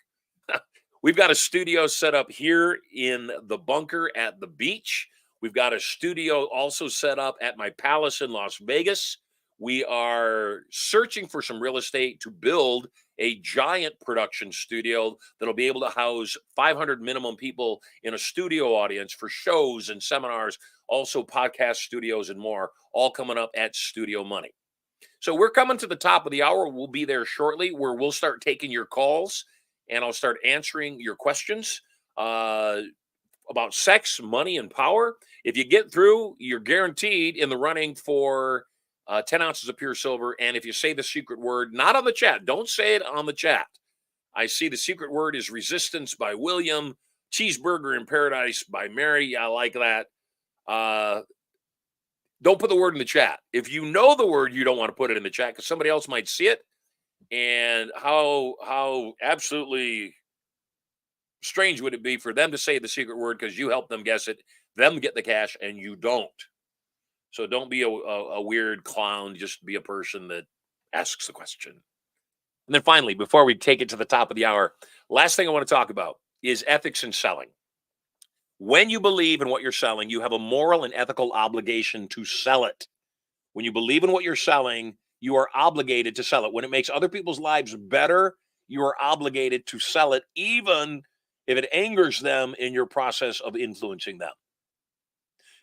We've got a studio set up here in the bunker at the beach. We've got a studio also set up at my palace in Las Vegas. We are searching for some real estate to build a giant production studio that'll be able to house 500 minimum people in a studio audience for shows and seminars, also podcast studios and more, all coming up at Studio Money. So we're coming to the top of the hour. We'll be there shortly, where we'll start taking your calls and I'll start answering your questions about sex, money, and power. If you get through, you're guaranteed in the running for 10 ounces of pure silver. And if you say the secret word, not on the chat, don't say it on the chat. I see the secret word is resistance by William, cheeseburger in paradise by Mary. Yeah, I like that. Don't put the word in the chat. If you know the word, you don't want to put it in the chat because somebody else might see it. And how absolutely strange would it be for them to say the secret word because you help them guess it, them get the cash, and you don't. So don't be a weird clown. Just be a person that asks the question. And then finally, before we take it to the top of the hour, last thing I want to talk about is ethics in selling. When you believe in what you're selling, you have a moral and ethical obligation to sell it. When you believe in what you're selling, you are obligated to sell it. When it makes other people's lives better, you are obligated to sell it, even if it angers them in your process of influencing them.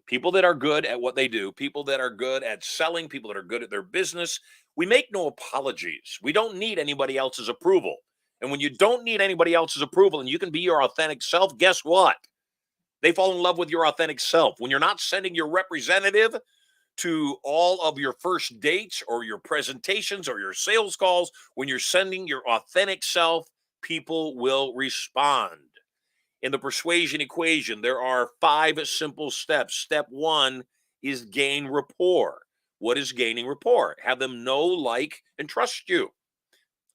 People that are good at what they do, people that are good at selling, people that are good at their business, we make no apologies. We don't need anybody else's approval. And when you don't need anybody else's approval and you can be your authentic self, guess what? They fall in love with your authentic self. When you're not sending your representative to all of your first dates or your presentations or your sales calls. When you're sending your authentic self, people will respond. In the persuasion equation, there are 5 simple steps. Step 1 is gain rapport. What is gaining rapport? Have them know, like, and trust you.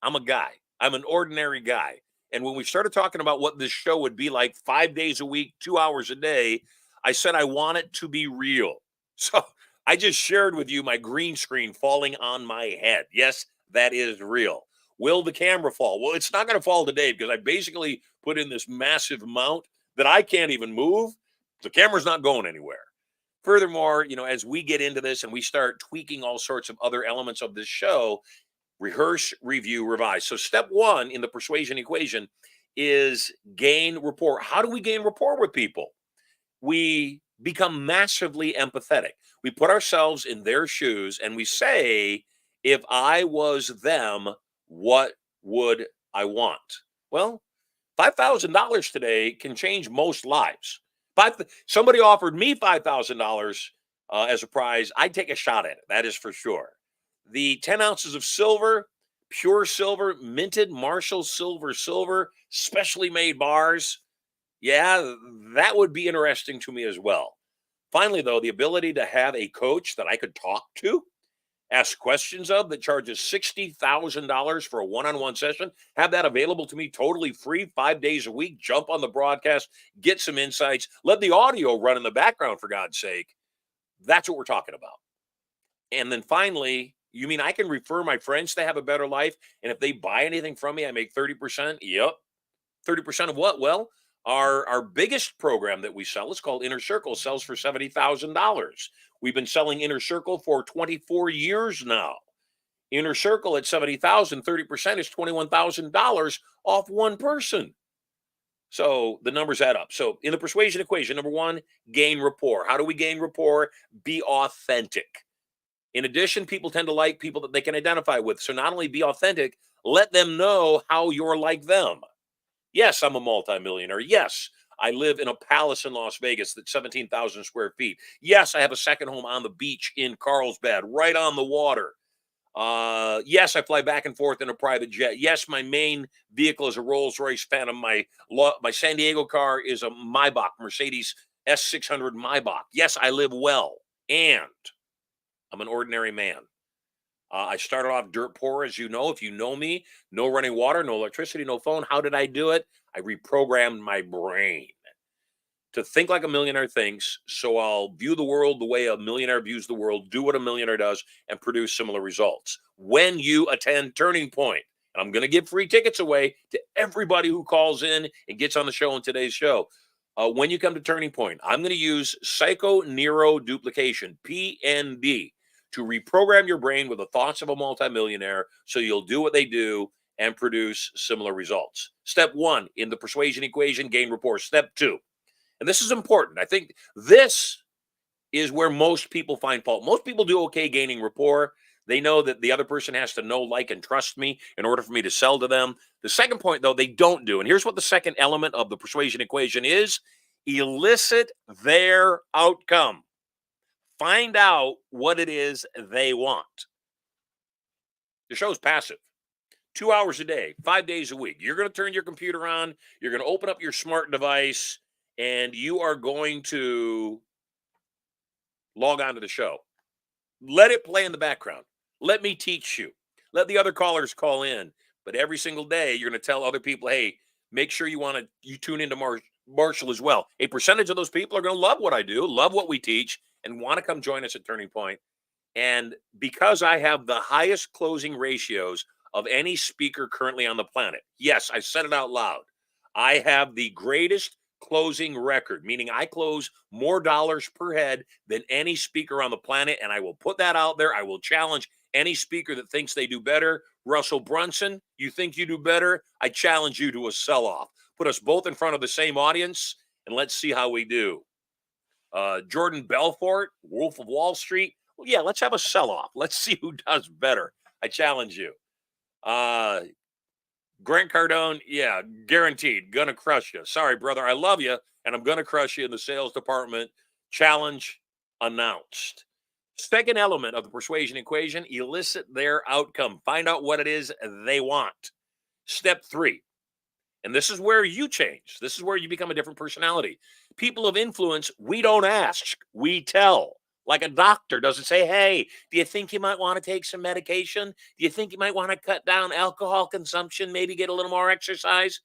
I'm a guy. I'm an ordinary guy. And when we started talking about what this show would be like 5 days a week, 2 hours a day, I said I want it to be real. So I just shared with you my green screen falling on my head. Yes, that is real. Will the camera fall? Well, it's not going to fall today because I basically put in this massive mount that I can't even move. The camera's not going anywhere. Furthermore, as we get into this and we start tweaking all sorts of other elements of this show, rehearse, review, revise. So step 1 in the persuasion equation is gain rapport. How do we gain rapport with people? We become massively empathetic. We put ourselves in their shoes and we say, if I was them, what would I want? Well, $5,000 today can change most lives. Somebody offered me $5,000 as a prize. I'd take a shot at it. That is for sure. The 10 ounces of silver, pure silver, minted Marshall silver, specially made bars. Yeah, that would be interesting to me as well. Finally, though, the ability to have a coach that I could talk to, ask questions of, that charges $60,000 for a one-on-one session, have that available to me totally free 5 days a week, jump on the broadcast, get some insights, let the audio run in the background, for God's sake. That's what we're talking about. And then finally, you mean I can refer my friends to have a better life? And if they buy anything from me, I make 30%? Yep. 30% of what? Well, our biggest program that we sell is called Inner Circle, sells for $70,000. We've been selling Inner Circle for 24 years now. Inner Circle at $70,000, 30% is $21,000 off one person. So the numbers add up. So in the persuasion equation, number 1, gain rapport. How do we gain rapport? Be authentic. In addition, people tend to like people that they can identify with. So not only be authentic, let them know how you're like them. Yes, I'm a multimillionaire. Yes, I live in a palace in Las Vegas that's 17,000 square feet. Yes, I have a second home on the beach in Carlsbad, right on the water. Yes, I fly back and forth in a private jet. Yes, my main vehicle is a Rolls-Royce Phantom. My San Diego car is a Maybach, Mercedes S600 Maybach. Yes, I live well, and I'm an ordinary man. I started off dirt poor, as you know. If you know me, no running water, no electricity, no phone. How did I do it? I reprogrammed my brain to think like a millionaire thinks, so I'll view the world the way a millionaire views the world, do what a millionaire does, and produce similar results. When you attend Turning Point, and I'm going to give free tickets away to everybody who calls in and gets on the show on today's show. When you come to Turning Point, I'm going to use psychoneuroduplication, PND, to reprogram your brain with the thoughts of a multimillionaire so you'll do what they do and produce similar results. Step 1 in the persuasion equation, gain rapport. Step 2, and this is important. I think this is where most people find fault. Most people do okay gaining rapport. They know that the other person has to know, like, and trust me in order for me to sell to them. The second point, though, they don't do. And here's what the second element of the persuasion equation is: elicit their outcome. Find out what it is they want. The show's passive. 2 hours a day, 5 days a week. You're going to turn your computer on. You're going to open up your smart device, and you are going to log on to the show. Let it play in the background. Let me teach you. Let the other callers call in. But every single day, you're going to tell other people, hey, make sure you tune into Marshall as well. A percentage of those people are going to love what I do, love what we teach, and want to come join us at Turning Point. And because I have the highest closing ratios of any speaker currently on the planet, yes, I said it out loud, I have the greatest closing record, meaning I close more dollars per head than any speaker on the planet, and I will put that out there. I will challenge any speaker that thinks they do better. Russell Brunson, you think you do better? I challenge you to a sell-off. Put us both in front of the same audience, and let's see how we do. Jordan Belfort, Wolf of Wall Street. Well, yeah, let's have a sell-off. Let's see who does better. I challenge you. Grant Cardone, yeah, guaranteed. Gonna crush you. Sorry, brother. I love you, and I'm gonna crush you in the sales department. Challenge announced. Second element of the persuasion equation, elicit their outcome. Find out what it is they want. Step 3, and this is where you change. This is where you become a different personality. People of influence, we don't ask, we tell. Like a doctor doesn't say, hey, do you think you might want to take some medication? Do you think you might want to cut down alcohol consumption, maybe get a little more exercise?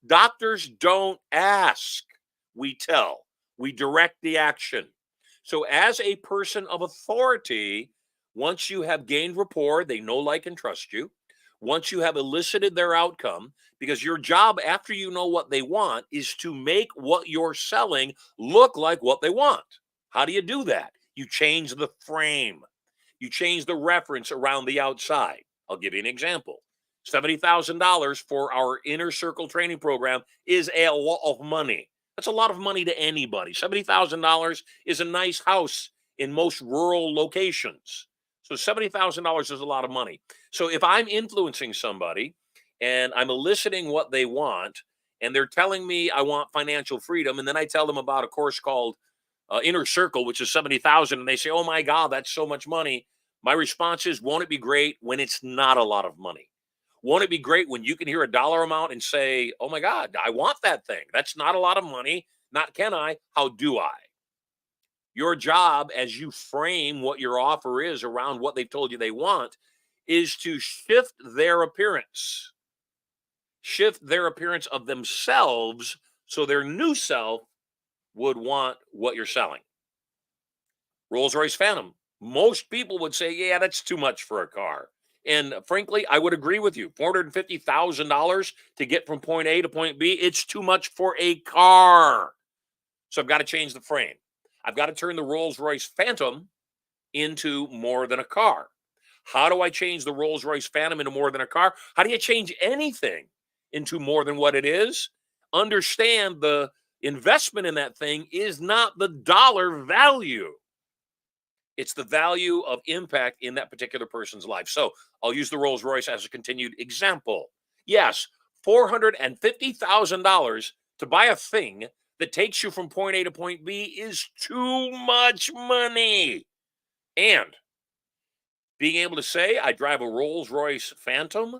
Doctors don't ask, we tell. We direct the action. So, as a person of authority, once you have gained rapport, they know, like, and trust you. Once you have elicited their outcome, because your job after you know what they want is to make what you're selling look like what they want. How do you do that? You change the frame, you change the reference around the outside. I'll give you an example. $70,000 for our inner circle training program is a lot of money. That's a lot of money to anybody. $70,000 is a nice house in most rural locations. So $70,000 is a lot of money. So if I'm influencing somebody and I'm eliciting what they want, and they're telling me I want financial freedom, and then I tell them about a course called Inner Circle, which is 70,000, and they say, "Oh my God, that's so much money." My response is, "Won't it be great when it's not a lot of money? Won't it be great when you can hear a dollar amount and say, 'Oh my God, I want that thing. That's not a lot of money. Not can I? How do I?'" Your job as you frame what your offer is around what they've told you they want is to shift their appearance of themselves so their new self would want what you're selling. Rolls-Royce Phantom. Most people would say, yeah, that's too much for a car. And frankly, I would agree with you. $450,000 to get from point A to point B, it's too much for a car. So I've got to change the frame. I've got to turn the Rolls-Royce Phantom into more than a car. How do I change the Rolls-Royce Phantom into more than a car? How do you change anything into more than what it is? Understand the investment in that thing is not the dollar value. It's the value of impact in that particular person's life. So I'll use the Rolls Royce as a continued example. Yes, $450,000 to buy a thing that takes you from point A to point B is too much money. And being able to say, I drive a Rolls Royce Phantom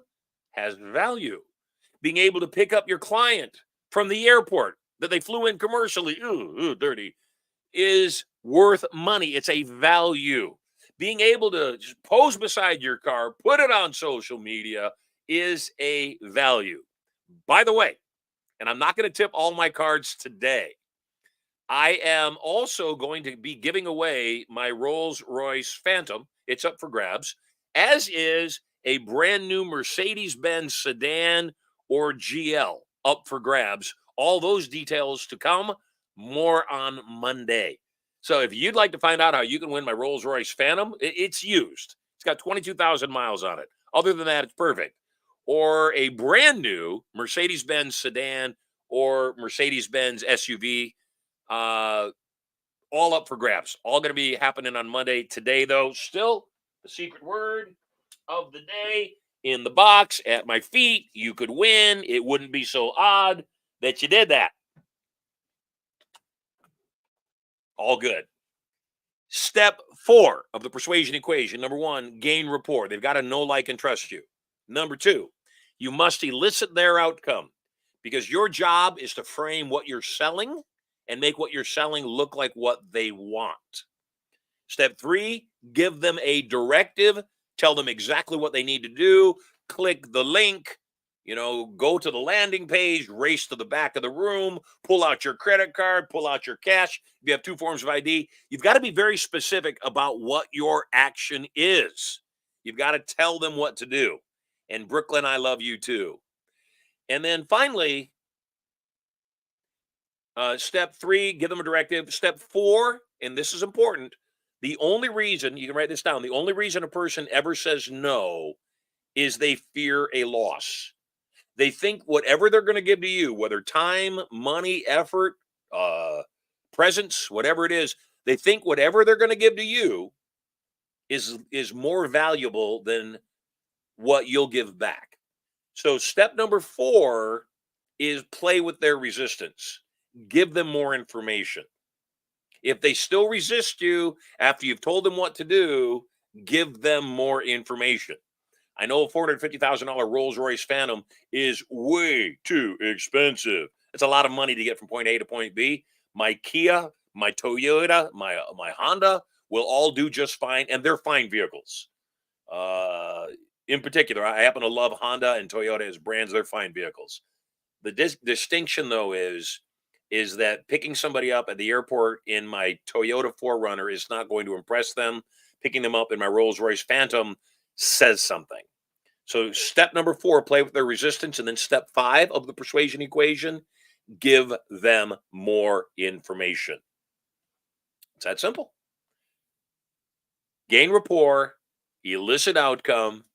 has value. Being able to pick up your client from the airport that they flew in commercially, dirty, is worth money. It's a value. Being able to just pose beside your car, put it on social media is a value. By the way, and I'm not going to tip all my cards today, I am also going to be giving away my Rolls-Royce Phantom. It's up for grabs, as is a brand new Mercedes-Benz sedan or GL up for grabs. All those details to come, more on Monday. So if you'd like to find out how you can win my Rolls-Royce Phantom, it's used. It's got 22,000 miles on it. Other than that, it's perfect. Or a brand new Mercedes-Benz sedan or Mercedes-Benz SUV, all up for grabs. All going to be happening on Monday. Today, though, still the secret word of the day in the box at my feet. You could win. It wouldn't be so odd that you did that. All good. Step 4 of the persuasion equation. Number 1, gain rapport. They've got to know, like, and trust you. Number 2, you must elicit their outcome, because your job is to frame what you're selling and make what you're selling look like what they want. Step 3, give them a directive. Tell them exactly what they need to do. Click the link. Go to the landing page, race to the back of the room, pull out your credit card, pull out your cash. If you have 2 forms of ID, you've got to be very specific about what your action is. You've got to tell them what to do. And Brooklyn, I love you too. And then finally, step 3, give them a directive. Step 4, and this is important, the only reason, you can write this down, the only reason a person ever says no is they fear a loss. They think whatever they're going to give to you, whether time, money, effort, presence, whatever it is, they think whatever they're going to give to you is more valuable than what you'll give back. So step number 4 is play with their resistance. Give them more information. If they still resist you after you've told them what to do, give them more information. I know a $450,000 Rolls Royce Phantom is way too expensive. It's a lot of money to get from point A to point B. My Kia, my Toyota, my Honda will all do just fine, and they're fine vehicles. In particular, I happen to love Honda and Toyota as brands. They're fine vehicles. The distinction, though, is that picking somebody up at the airport in my Toyota 4Runner is not going to impress them. Picking them up in my Rolls Royce Phantom says something. So step number 4, play with their resistance. And then step 5 of the persuasion equation, give them more information. It's that simple. Gain rapport, elicit outcome,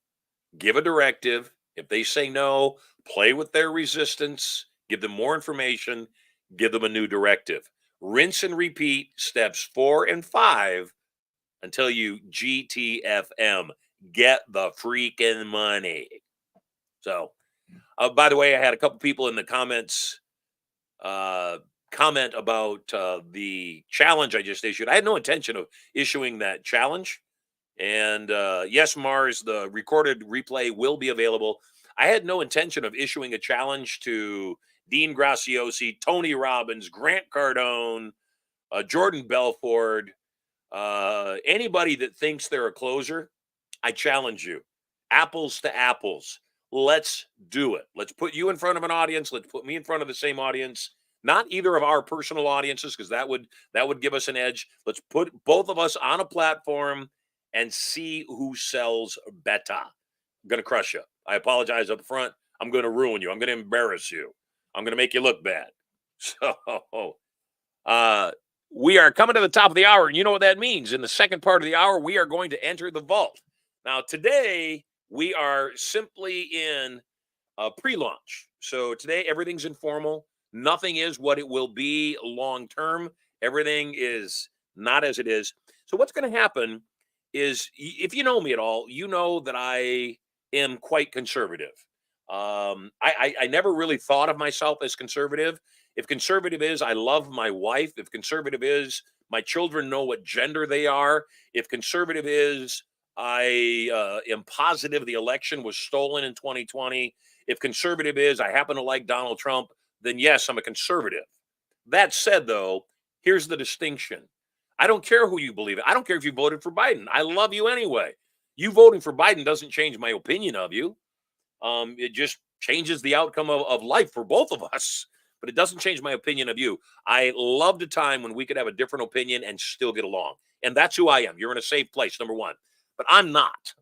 give a directive. If they say no, play with their resistance, give them more information, give them a new directive. Rinse and repeat steps 4 and 5 until you GTFM. Get the freaking money. So, by the way, I had a couple people in the comments comment about the challenge I just issued. I had no intention of issuing that challenge. And yes, Mars, the recorded replay will be available. I had no intention of issuing a challenge to Dean Graziosi, Tony Robbins, Grant Cardone, Jordan Belford, anybody that thinks they're a closer. I challenge you. Apples to apples. Let's do it. Let's put you in front of an audience. Let's put me in front of the same audience. Not either of our personal audiences, because that would give us an edge. Let's put both of us on a platform and see who sells better. I'm going to crush you. I apologize up front. I'm going to ruin you. I'm going to embarrass you. I'm going to make you look bad. So, we are coming to the top of the hour, and you know what that means. In the second part of the hour, we are going to enter the vault. Now, today, we are simply in a pre-launch. So today, everything's informal. Nothing is what it will be long-term. Everything is not as it is. So what's going to happen is, if you know me at all, you know that I am quite conservative. I never really thought of myself as conservative. If conservative is, I love my wife. If conservative is, my children know what gender they are. If conservative is, I am positive the election was stolen in 2020. If conservative is, I happen to like Donald Trump, then yes, I'm a conservative. That said, though, here's the distinction. I don't care who you believe in. I don't care if you voted for Biden. I love you anyway. You voting for Biden doesn't change my opinion of you. It just changes the outcome of life for both of us, but it doesn't change my opinion of you. I loved a time when we could have a different opinion and still get along. And that's who I am. You're in a safe place, number one. But I'm not.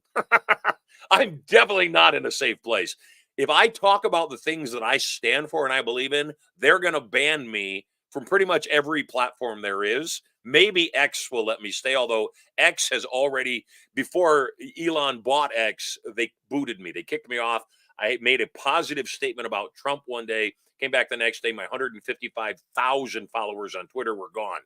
I'm definitely not in a safe place. If I talk about the things that I stand for and I believe in, they're going to ban me from pretty much every platform there is. Maybe X will let me stay, although X has already, before Elon bought X, they booted me. They kicked me off. I made a positive statement about Trump one day, came back the next day, my 155,000 followers on Twitter were gone.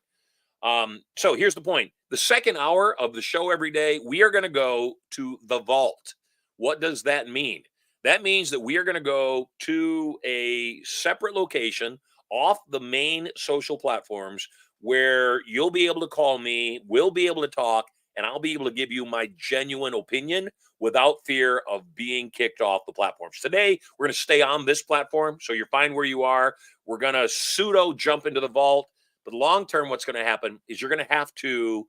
So here's the point. The second hour of the show every day, we are going to go to the vault. What does that mean? That means that we are going to go to a separate location off the main social platforms where you'll be able to call me, we'll be able to talk, and I'll be able to give you my genuine opinion without fear of being kicked off the platforms. Today, we're going to stay on this platform, so you're fine where you are. We're going to pseudo jump into the vault. But long term, what's going to happen is you're going to have to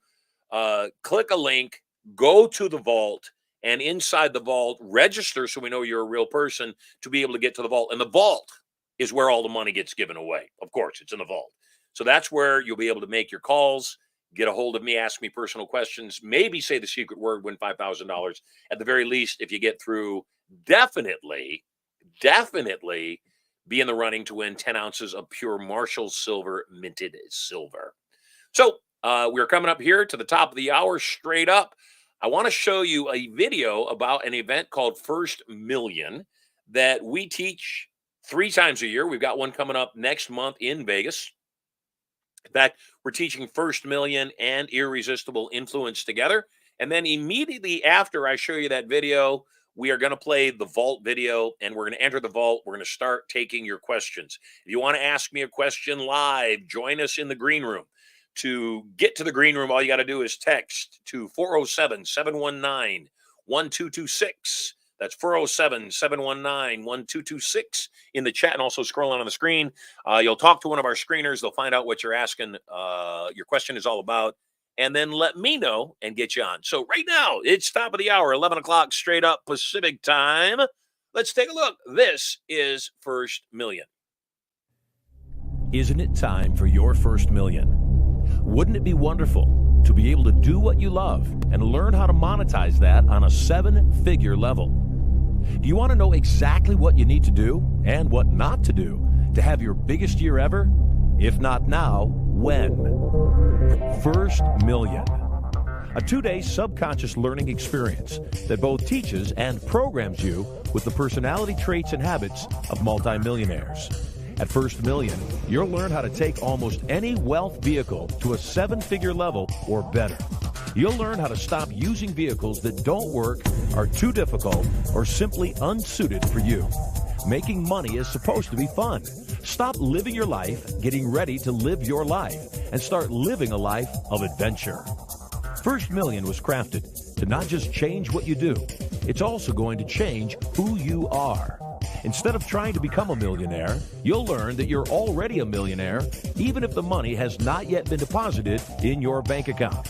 click a link, go to the vault, and inside the vault, register so we know you're a real person to be able to get to the vault. And the vault is where all the money gets given away. Of course, it's in the vault. So that's where you'll be able to make your calls, get a hold of me, ask me personal questions, maybe say the secret word, win $5,000. At the very least, if you get through, definitely be in the running to win 10 ounces of pure Marshall Sylver minted silver. So we're coming up here to the top of the hour straight up. I want to show you a video about an event called First Million that we teach 3 times a year. We've got one coming up next month in Vegas. In fact, we're teaching First Million and Irresistible Influence together. And then immediately after I show you that video, we are going to play the vault video, and we're going to enter the vault. We're going to start taking your questions. If you want to ask me a question live, join us in the green room. To get to the green room, all you got to do is text to 407-719-1226. That's 407-719-1226 in the chat, and also scrolling on the screen. You'll talk to one of our screeners. They'll find out what you're asking, your question is all about, and then let me know and get you on. So right now, it's top of the hour, 11 o'clock straight up Pacific time. Let's take a look. This is First Million. Isn't it time for your first million? Wouldn't it be wonderful to be able to do what you love and learn how to monetize that on a 7-figure level? Do you want to know exactly what you need to do and what not to do to have your biggest year ever? If not now, when? First Million. A 2-day subconscious learning experience that both teaches and programs you with the personality traits and habits of multimillionaires. At First Million, you'll learn how to take almost any wealth vehicle to a 7-figure level or better. You'll learn how to stop using vehicles that don't work, are too difficult, or simply unsuited for you. Making money is supposed to be fun. Stop living your life, getting ready to live your life, and start living a life of adventure. First Million was crafted to not just change what you do, it's also going to change who you are. Instead of trying to become a millionaire, you'll learn that you're already a millionaire, even if the money has not yet been deposited in your bank account.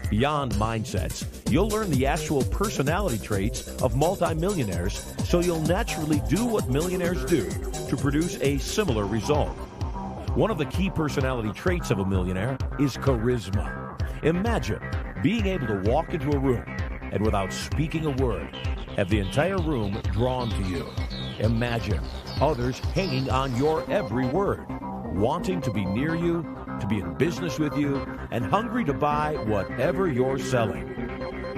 Beyond mindsets, you'll learn the actual personality traits of multimillionaires, so you'll naturally do what millionaires do to produce a similar result. One of the key personality traits of a millionaire is charisma. Imagine being able to walk into a room and without speaking a word, have the entire room drawn to you. Imagine others hanging on your every word, wanting to be near you, to be in business with you, and hungry to buy whatever you're selling.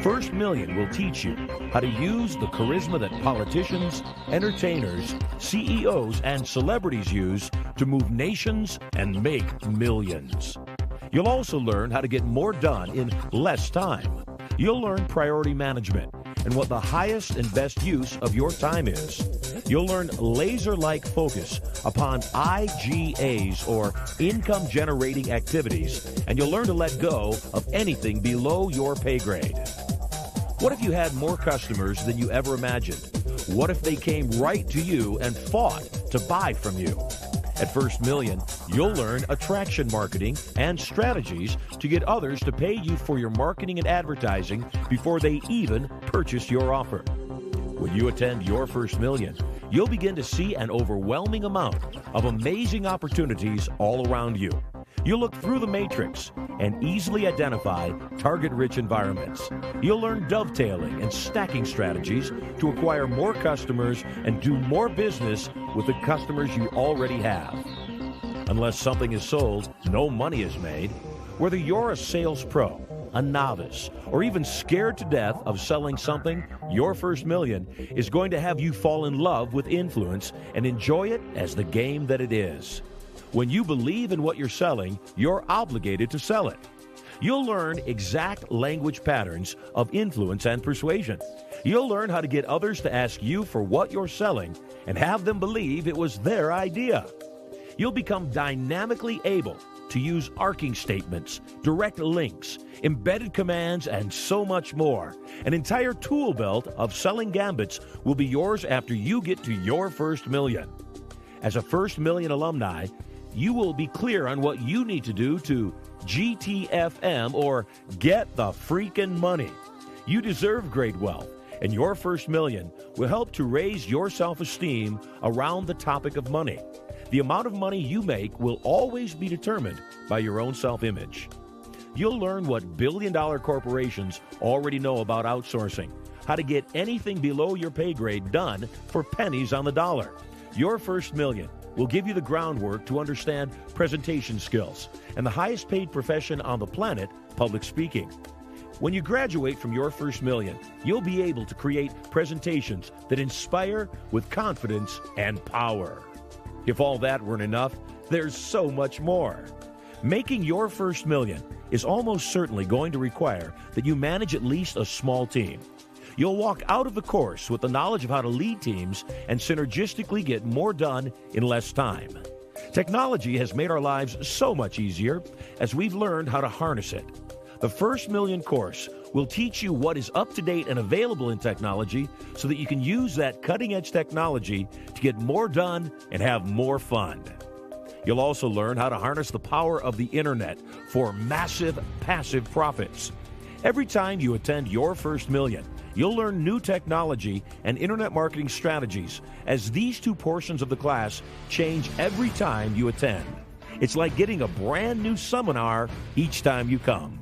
First Million will teach you how to use the charisma that politicians, entertainers, CEOs, and celebrities use to move nations and make millions. You'll also learn how to get more done in less time. You'll learn priority management and what the highest and best use of your time is. You'll learn laser-like focus upon IGAs, or income-generating activities, and you'll learn to let go of anything below your pay grade. What if you had more customers than you ever imagined? What if they came right to you and fought to buy from you? At First Million, you'll learn attraction marketing and strategies to get others to pay you for your marketing and advertising before they even purchase your offer. When you attend your First Million, you'll begin to see an overwhelming amount of amazing opportunities all around you. You'll look through the matrix and easily identify target-rich environments. You'll learn dovetailing and stacking strategies to acquire more customers and do more business with the customers you already have. Unless something is sold, no money is made. Whether you're a sales pro, a novice, or even scared to death of selling something, your First Million is going to have you fall in love with influence and enjoy it as the game that it is. When you believe in what you're selling, you're obligated to sell it. You'll learn exact language patterns of influence and persuasion. You'll learn how to get others to ask you for what you're selling and have them believe it was their idea. You'll become dynamically able to use arcing statements, direct links, embedded commands, and so much more. An entire tool belt of selling gambits will be yours after you get to your First Million. As a First Million alumni, you will be clear on what you need to do to GTFM, or get the freaking money. You deserve great wealth, and your First Million will help to raise your self-esteem around the topic of money. The amount of money you make will always be determined by your own self-image. You'll learn what billion-dollar corporations already know about outsourcing, how to get anything below your pay grade done for pennies on the dollar. Your First Million will give you the groundwork to understand presentation skills and the highest paid profession on the planet, public speaking. When you graduate from your First Million, you'll be able to create presentations that inspire with confidence and power. If all that weren't enough, there's so much more. Making your First Million is almost certainly going to require that you manage at least a small team. You'll walk out of the course with the knowledge of how to lead teams and synergistically get more done in less time. Technology has made our lives so much easier as we've learned how to harness it. The First Million course will teach you what is up to date and available in technology so that you can use that cutting edge technology to get more done and have more fun. You'll also learn how to harness the power of the internet for massive passive profits. Every time you attend Your First Million, you'll learn new technology and internet marketing strategies as these two portions of the class change every time you attend. It's like getting a brand new seminar each time you come.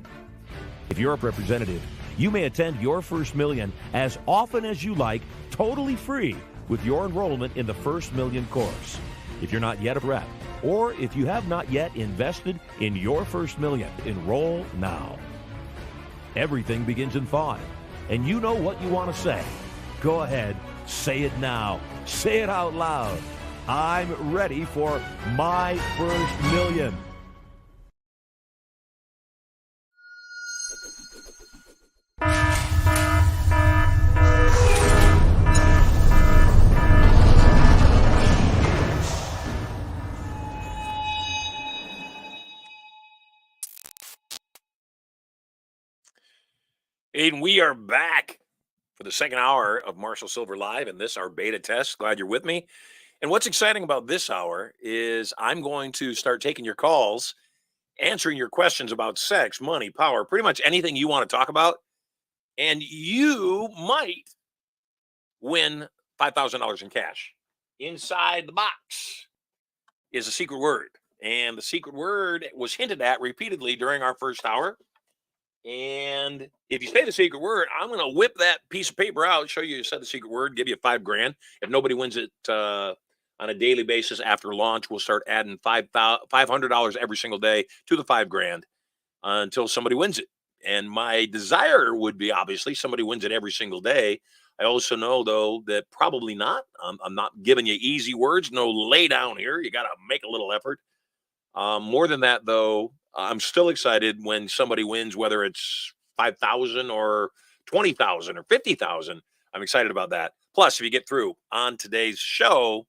If you're a representative, you may attend Your First Million as often as you like, totally free, with your enrollment in the First Million course. If you're not yet a rep, or if you have not yet invested in Your First Million, enroll now. Everything begins in 5, and you know what you want to say. Go ahead, say it now. Say it out loud. I'm ready for my first million. And we are back for the second hour of Marshall Sylver Live, and this our beta test. Glad you're with me. And what's exciting about this hour is I'm going to start taking your calls, answering your questions about sex, money, power, pretty much anything you want to talk about. And you might win $5,000 in cash. Inside the box is a secret word. And the secret word was hinted at repeatedly during our first hour. And if you say the secret word, I'm going to whip that piece of paper out, show you said the secret word, give you $5,000. If nobody wins it on a daily basis after launch, we'll start adding $500 every single day to the $5,000 until somebody wins it. And my desire would be, obviously, somebody wins it every single day. I also know, though, that probably not. I'm not giving you easy words, no lay down here. You got to make a little effort. More than that, though, I'm still excited when somebody wins, whether it's 5,000 or 20,000 or 50,000. I'm excited about that. Plus, if you get through on today's show,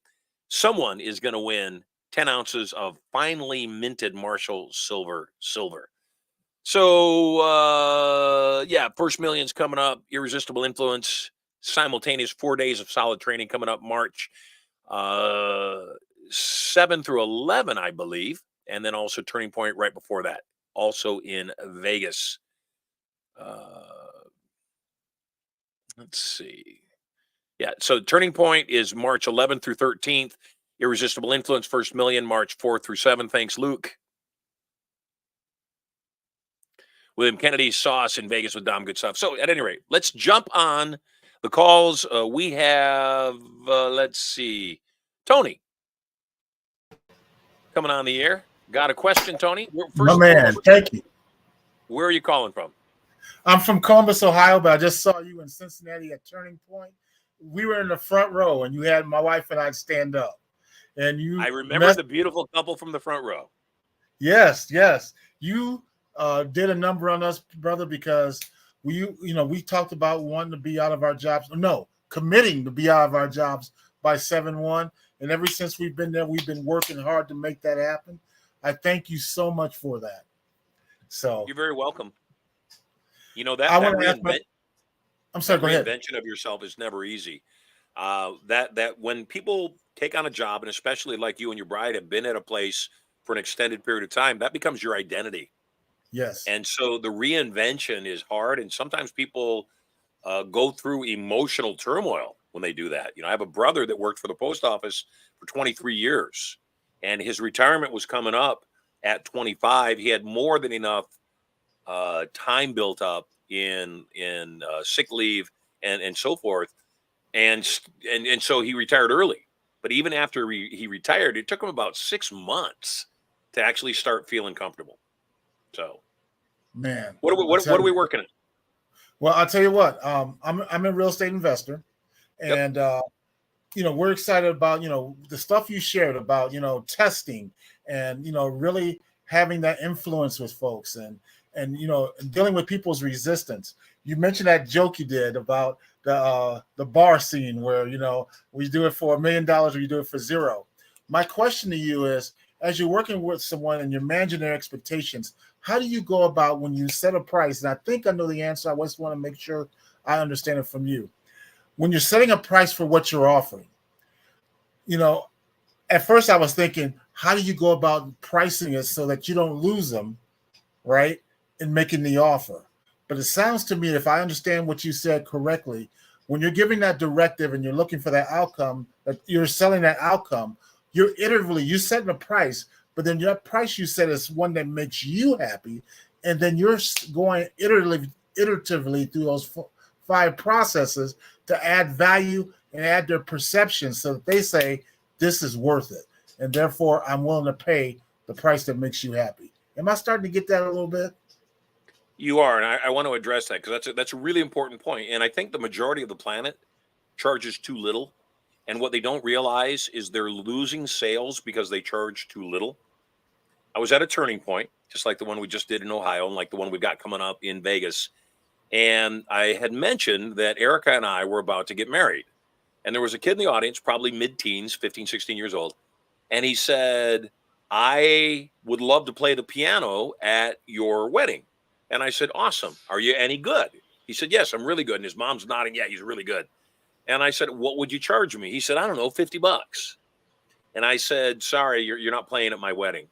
someone is going to win 10 ounces of finely minted Marshall Sylver silver. So, yeah, First Million's coming up. Irresistible Influence, simultaneous 4 days of solid training coming up March 7 through 11, I believe. And then also Turning Point right before that, also in Vegas. Let's see. Yeah, so Turning Point is March 11th through 13th. Irresistible Influence, First Million, March 4th through 7th. Thanks, Luke. William Kennedy's Sauce in Vegas with Dom Good Stuff. So at any rate, let's jump on the calls. We have, let's see, Tony coming on the air. Got a question, Tony? My man, thank you. Where are you calling from? I'm from Columbus, Ohio, but I just saw you in Cincinnati at Turning Point. We were in the front row, and you had my wife and I stand up. And I remember the beautiful couple from the front row. Yes, yes. You did a number on us, brother, because we talked about wanting to be out of our jobs. No, committing to be out of our jobs by 7/1. And ever since we've been there, we've been working hard to make that happen. I thank you so much for that. So you're very welcome. You know that I'm sorry. Go ahead. Reinvention of yourself is never easy. That when people take on a job, and especially like you and your bride have been at a place for an extended period of time, that becomes your identity. Yes. And so the reinvention is hard, and sometimes people go through emotional turmoil when they do that. I have a brother that worked for the post office for 23 years. And his retirement was coming up at 25. He had more than enough time built up in sick leave and so forth, and so he retired early. But even after he retired, it took him about 6 months to actually start feeling comfortable. So, man, what are we working on? Well, I'll tell you what. I'm a real estate investor, and we're excited about, the stuff you shared about, testing and, really having that influence with folks and dealing with people's resistance. You mentioned that joke you did about the bar scene where, we do it for $1 million or you do it for 0. My question to you is, as you're working with someone and you're managing their expectations, how do you go about when you set a price? And I think I know the answer. I just want to make sure I understand it from you. When you're setting a price for what you're offering, at first I was thinking, how do you go about pricing it so that you don't lose them, right, in making the offer? But it sounds to me, if I understand what you said correctly, when you're giving that directive and you're looking for that outcome, that you're selling that outcome, you're setting a price, but then your price you set is one that makes you happy, and then you're going iteratively through those 5 processes to add value and add their perception so that they say, this is worth it, and therefore I'm willing to pay the price that makes you happy. Am I starting to get that a little bit? You are, and I want to address that because that's a really important point. And I think the majority of the planet charges too little, and what they don't realize is they're losing sales because they charge too little. I was at a turning point, just like the one we just did in Ohio, and like the one we got coming up in Vegas. And I had mentioned that Erica and I were about to get married, and there was a kid in the audience, probably mid-teens, 15, 16 years old, and he said, "I would love to play the piano at your wedding." And I said, "Awesome. Are you any good?" He said, "Yes, I'm really good." And his mom's nodding, "Yeah, he's really good." And I said, "What would you charge me?" He said, "I don't know, $50. And I said, "Sorry, you're not playing at my wedding."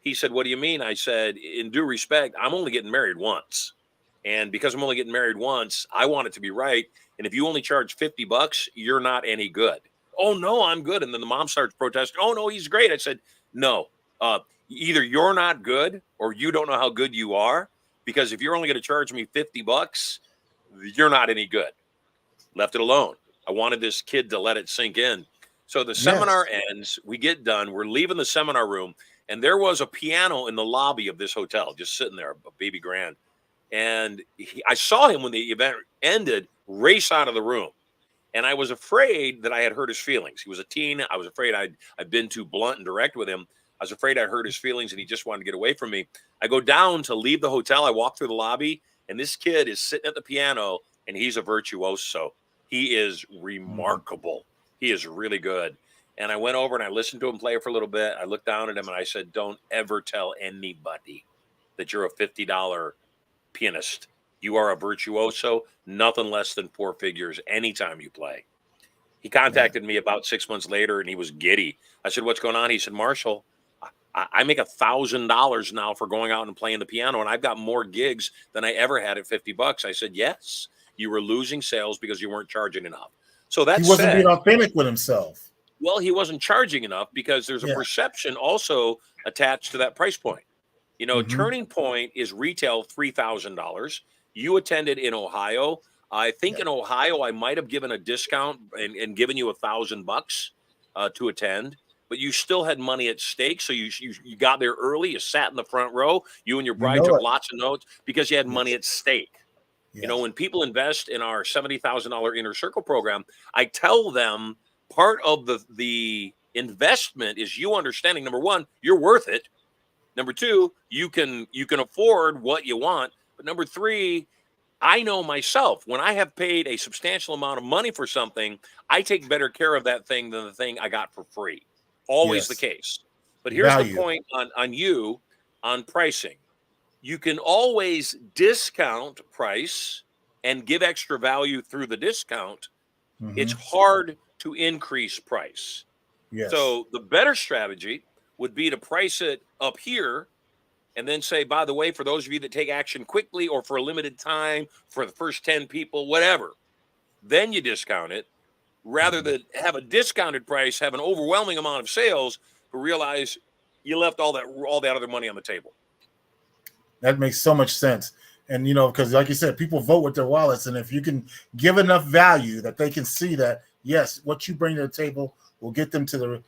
He said, "What do you mean?" I said, "In due respect, I'm only getting married once. And because I'm only getting married once, I want it to be right. And if you only charge $50, you're not any good." "Oh, no, I'm good." And then the mom starts protesting. "Oh, no, he's great." I said, "No, either you're not good or you don't know how good you are. Because if you're only going to charge me $50, you're not any good." Left it alone. I wanted this kid to let it sink in. So the seminar ends. We get done. We're leaving the seminar room. And there was a piano in the lobby of this hotel, just sitting there, a baby grand. And I saw him when the event ended, race out of the room. And I was afraid that I had hurt his feelings. He was a teen. I was afraid I'd been too blunt and direct with him. I was afraid I hurt his feelings and he just wanted to get away from me. I go down to leave the hotel. I walk through the lobby, and this kid is sitting at the piano, and he's a virtuoso. He is remarkable. He is really good. And I went over and I listened to him play for a little bit. I looked down at him and I said, "Don't ever tell anybody that you're a $50 pianist. You are a virtuoso, nothing less than 4 figures anytime you play." He contacted me about 6 months later, and he was giddy. I said, "What's going on?" He said, "Marshall, I make $1,000 now for going out and playing the piano, and I've got more gigs than I ever had at $50. I said, "Yes, you were losing sales because you weren't charging enough." So that He wasn't being authentic with himself. Well, he wasn't charging enough because there's a perception also attached to that price point. Turning Point is retail $3,000. You attended in Ohio. I think in Ohio, I might have given a discount and given you $1,000 to attend, but you still had money at stake. So you got there early. You sat in the front row. You and your bride took lots of notes because you had money at stake. Yes. When people invest in our $70,000 Inner Circle program, I tell them part of the investment is you understanding, number one, you're worth it. Number two, you can afford what you want. But number three, I know myself, when I have paid a substantial amount of money for something, I take better care of that thing than the thing I got for free. Always the case. But here's the point on pricing. You can always discount price and give extra value through the discount. It's hard to increase price. Yes. So the better strategy would be to price it up here and then say, by the way, for those of you that take action quickly or for a limited time, for the first 10 people, whatever, then you discount it rather than have a discounted price, have an overwhelming amount of sales, but realize you left all that other money on the table. That makes so much sense. And, because like you said, people vote with their wallets. And if you can give enough value that they can see that, yes, what you bring to the table will get them to the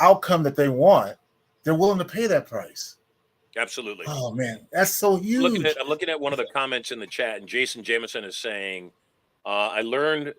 outcome that they want, they're willing to pay that price. Absolutely. Oh, man, that's so huge. I'm looking at one of the comments in the chat, and Jason Jameson is saying, I learned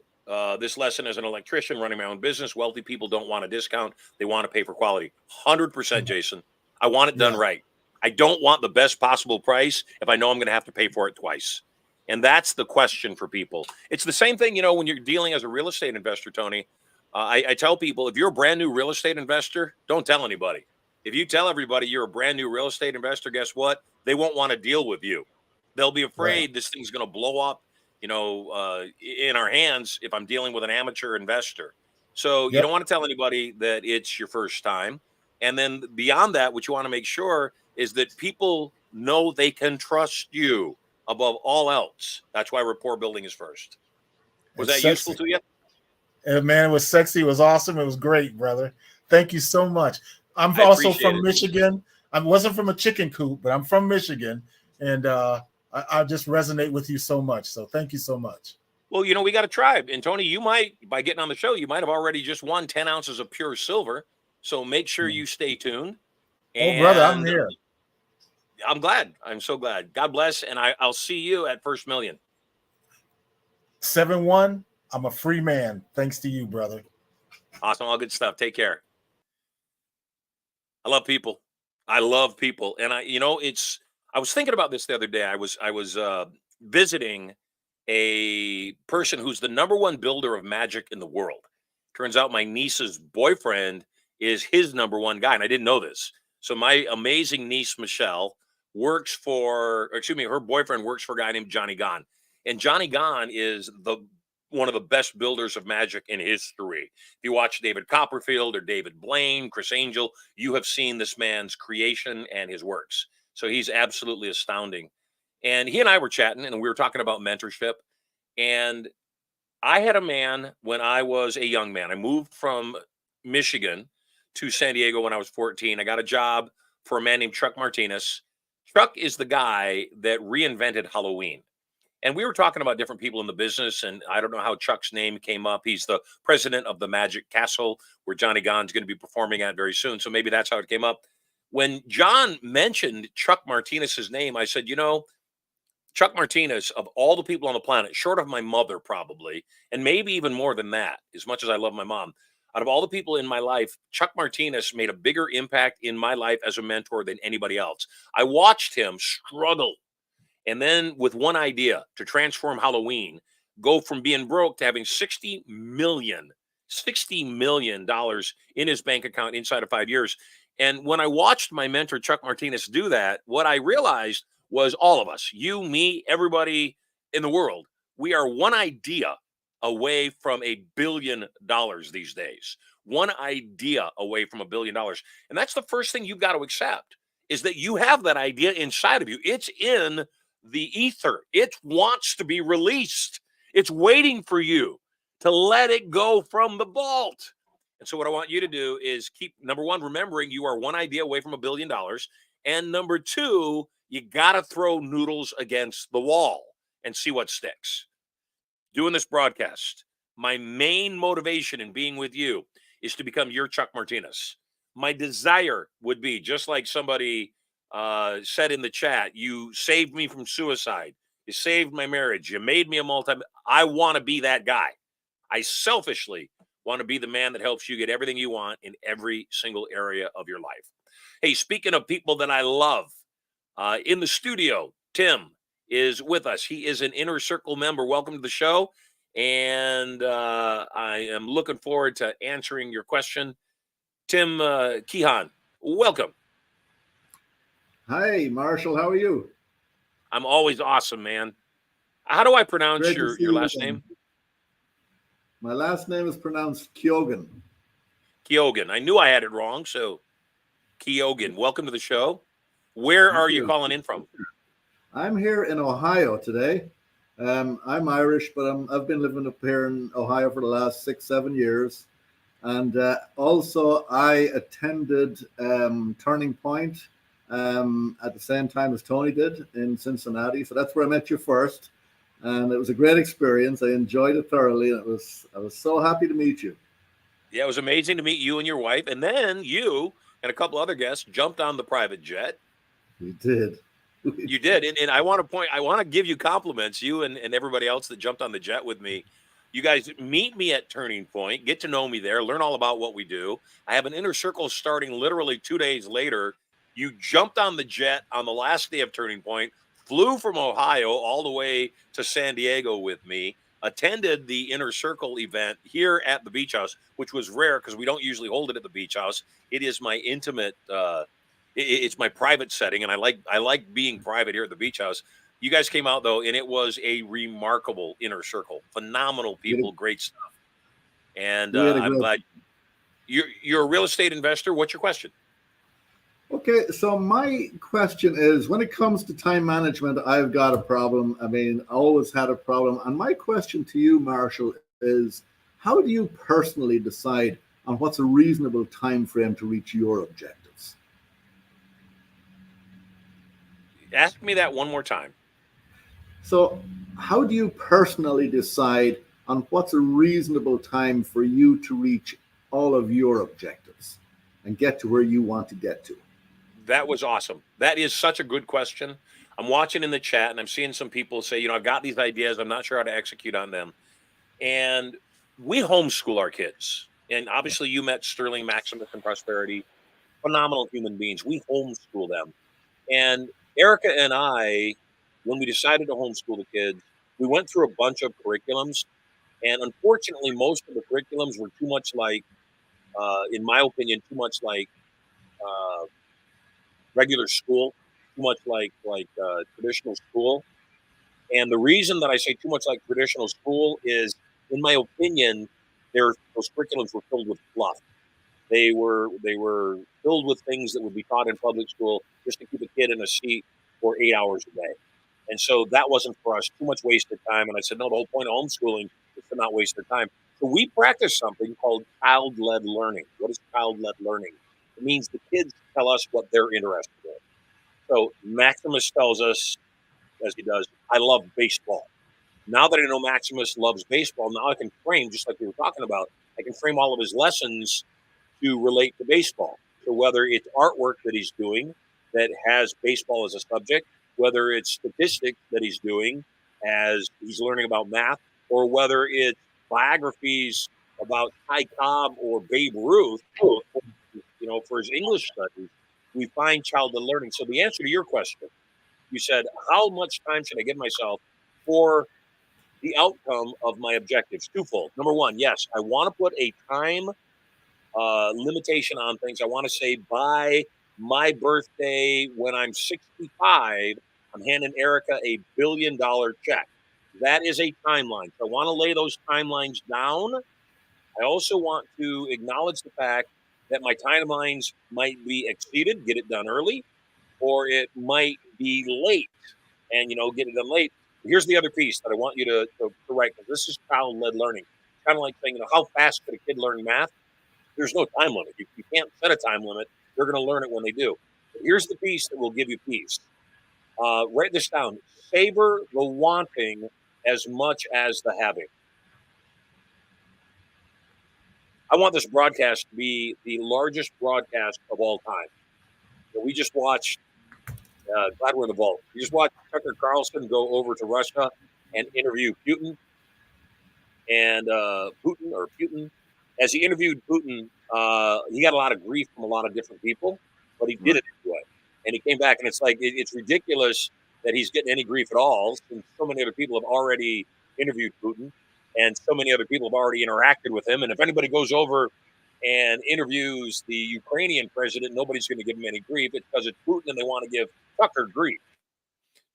this lesson as an electrician running my own business. Wealthy people don't want a discount. They want to pay for quality. 100%, Jason. I want it done right. I don't want the best possible price if I know I'm going to have to pay for it twice. And that's the question for people. It's the same thing, when you're dealing as a real estate investor, Tony. I tell people, if you're a brand new real estate investor, don't tell anybody. If you tell everybody you're a brand new real estate investor, guess what? They won't want to deal with you. They'll be afraid this thing's going to blow up, in our hands if I'm dealing with an amateur investor. So you Yep. don't want to tell anybody that it's your first time. And then beyond that, what you want to make sure is that people know they can trust you above all else. That's why rapport building is first. Was It's that useful sexy. to you? And man, it was sexy. It was awesome. It was great, brother. Thank you so much. I'm I also appreciate from it. Michigan. I wasn't from a chicken coop, but I'm from Michigan. And I just resonate with you so much. So thank you so much. Well, we got a tribe. And Tony, you might, by getting on the show, you might have already just won 10 ounces of pure silver. So make sure you stay tuned. Oh, brother, I'm And here. I'm glad. I'm so glad. God bless. And I'll see you at First Million. 7-1. I'm a free man. Thanks to you, brother. Awesome. All good stuff. Take care. I love people. I love people. And I was thinking about this the other day. I was visiting a person who's the number one builder of magic in the world. Turns out my niece's boyfriend is his number one guy. And I didn't know this. So my amazing niece, Michelle, her boyfriend works for a guy named Johnny Gahn. And Johnny Gahn is one of the best builders of magic in history. If you watch David Copperfield or David Blaine, Chris Angel, you have seen this man's creation and his works. So he's absolutely astounding. And he and I were chatting, and we were talking about mentorship. And I had a man when I was a young man. I moved from Michigan to San Diego when I was 14. I got a job for a man named Chuck Martinez. Chuck is the guy that reinvented Halloween. And we were talking about different people in the business, and I don't know how Chuck's name came up. He's the president of the Magic Castle, where Johnny Gahn's going to be performing at very soon. So maybe that's how it came up. When John mentioned Chuck Martinez's name, I said, Chuck Martinez, of all the people on the planet, short of my mother probably, and maybe even more than that, as much as I love my mom, out of all the people in my life, Chuck Martinez made a bigger impact in my life as a mentor than anybody else. I watched him struggle. And then with one idea to transform Halloween, go from being broke to having $60 million in his bank account inside of 5 years. And when I watched my mentor, Chuck Martinez, do that, what I realized was all of us, you, me, everybody in the world, we are one idea away from $1 billion these days. One idea away from $1 billion. And that's the first thing you've got to accept, is that you have that idea inside of you. It's in the ether. It wants to be released. It's waiting for you to let it go from the vault. And so what I want you to do is keep, number one, remembering you are one idea away from $1 billion. And number two, you got to throw noodles against the wall and see what sticks. Doing this broadcast, my main motivation in being with you is to become your Chuck Martinez. My desire would be, just like somebody said in the chat, you saved me from suicide. You saved my marriage. You made me I want to be that guy. I selfishly want to be the man that helps you get everything you want in every single area of your life. Hey, speaking of people that I love, in the studio, Tim is with us. He is an Inner Circle member. Welcome to the show. And I am looking forward to answering your question. Tim Kehan, welcome. Hi, Marshall. How are you? I'm always awesome, man. How do I pronounce Great to your see you last again. name? My last name is pronounced Kyogan. Keogan. I knew I had it wrong, so Keogan. Welcome to the show. Where Thank are you you. calling in from? I'm here in Ohio today. I'm Irish, but I've been living up here in Ohio for the last 6-7 years. And also, I attended Turning Point at the same time as Tony did in Cincinnati. So that's where I met you first. And it was a great experience. I enjoyed it thoroughly. And I was so happy to meet you. Yeah, it was amazing to meet you and your wife. And then you and a couple other guests jumped on the private jet. We did. You did. And I want to give you compliments, you and everybody else that jumped on the jet with me. You guys meet me at Turning Point, get to know me there, learn all about what we do. I have an Inner Circle starting literally 2 days later. You jumped on the jet on the last day of Turning Point, flew from Ohio all the way to San Diego with me. attended the Inner Circle event here at the Beach House, which was rare because we don't usually hold it at the Beach House. It is my intimate, it's my private setting, and I like being private here at the Beach House. You guys came out though, and it was a remarkable Inner Circle. Phenomenal people, great stuff. And I'm glad you're a real estate investor. What's your question? Okay, so my question is, when it comes to time management, I've got a problem. I mean, I always had a problem. And my question to you, Marshall, is how do you personally decide on what's a reasonable time frame to reach your objectives? Ask me that one more time. So how do you personally decide on what's a reasonable time for you to reach all of your objectives and get to where you want to get to? That was awesome. That is such a good question. I'm watching in the chat and I'm seeing some people say, I've got these ideas. I'm not sure how to execute on them. And we homeschool our kids. And obviously you met Sterling, Maximus, and Prosperity. Phenomenal human beings. We homeschool them. And Erica and I, when we decided to homeschool the kids, we went through a bunch of curriculums. And unfortunately, most of the curriculums were too much like, in my opinion, too much like regular school, too much like traditional school. And the reason that I say too much like traditional school is, in my opinion, those curriculums were filled with fluff. They were filled with things that would be taught in public school just to keep a kid in a seat for 8 hours a day. And so that wasn't for us. Too much wasted time. And I said, no, the whole point of homeschooling is to not waste their time. So we practice something called child-led learning. What is child-led learning? It means the kids tell us what they're interested in. So Maximus tells us, as he does, I love baseball. Now that I know Maximus loves baseball, now I can frame, just like we were talking about, I can frame all of his lessons to relate to baseball. So whether it's artwork that he's doing that has baseball as a subject, whether it's statistics that he's doing as he's learning about math, or whether it's biographies about Ty Cobb or Babe Ruth, for his English studies, we find child-led learning. So the answer to your question, you said, how much time should I give myself for the outcome of my objectives? Twofold. Number one, yes, I want to put a time limitation on things. I want to say by my birthday, when I'm 65, I'm handing Erica $1 billion check. That is a timeline. So I want to lay those timelines down. I also want to acknowledge the fact that my timelines might be exceeded, get it done early, or it might be late and, get it done late. Here's the other piece that I want you to write, because this is child-led learning. It's kind of like saying, how fast could a kid learn math? There's no time limit. You can't set a time limit. They're going to learn it when they do. But here's the piece that will give you peace. Write this down. Savor the wanting as much as the having. I want this broadcast to be the largest broadcast of all time. We just watched, glad we're in the vault. We just watched Tucker Carlson go over to Russia and interview Putin. And Putin. As he interviewed Putin, he got a lot of grief from a lot of different people, but he did it anyway. And he came back, and it's like, it's ridiculous that he's getting any grief at all, since so many other people have already interviewed Putin, and so many other people have already interacted with him. And if anybody goes over and interviews the Ukrainian president, nobody's going to give him any grief. It's because it's Putin, and they want to give Tucker grief.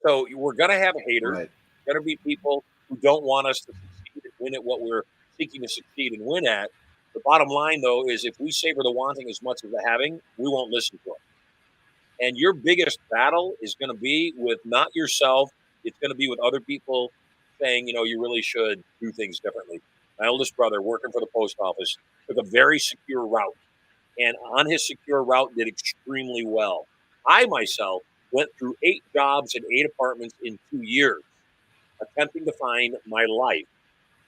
So we're going to have haters. Right. Going to be people who don't want us to succeed and win at what we're seeking to succeed and win at. The bottom line, though, is if we savor the wanting as much as the having, we won't listen to it. And your biggest battle is going to be with not yourself. It's going to be with other people saying, you really should do things differently. My oldest brother, working for the post office, took a very secure route. And on his secure route, did extremely well. I, myself, went through 8 jobs and 8 apartments in 2 years, attempting to find my life.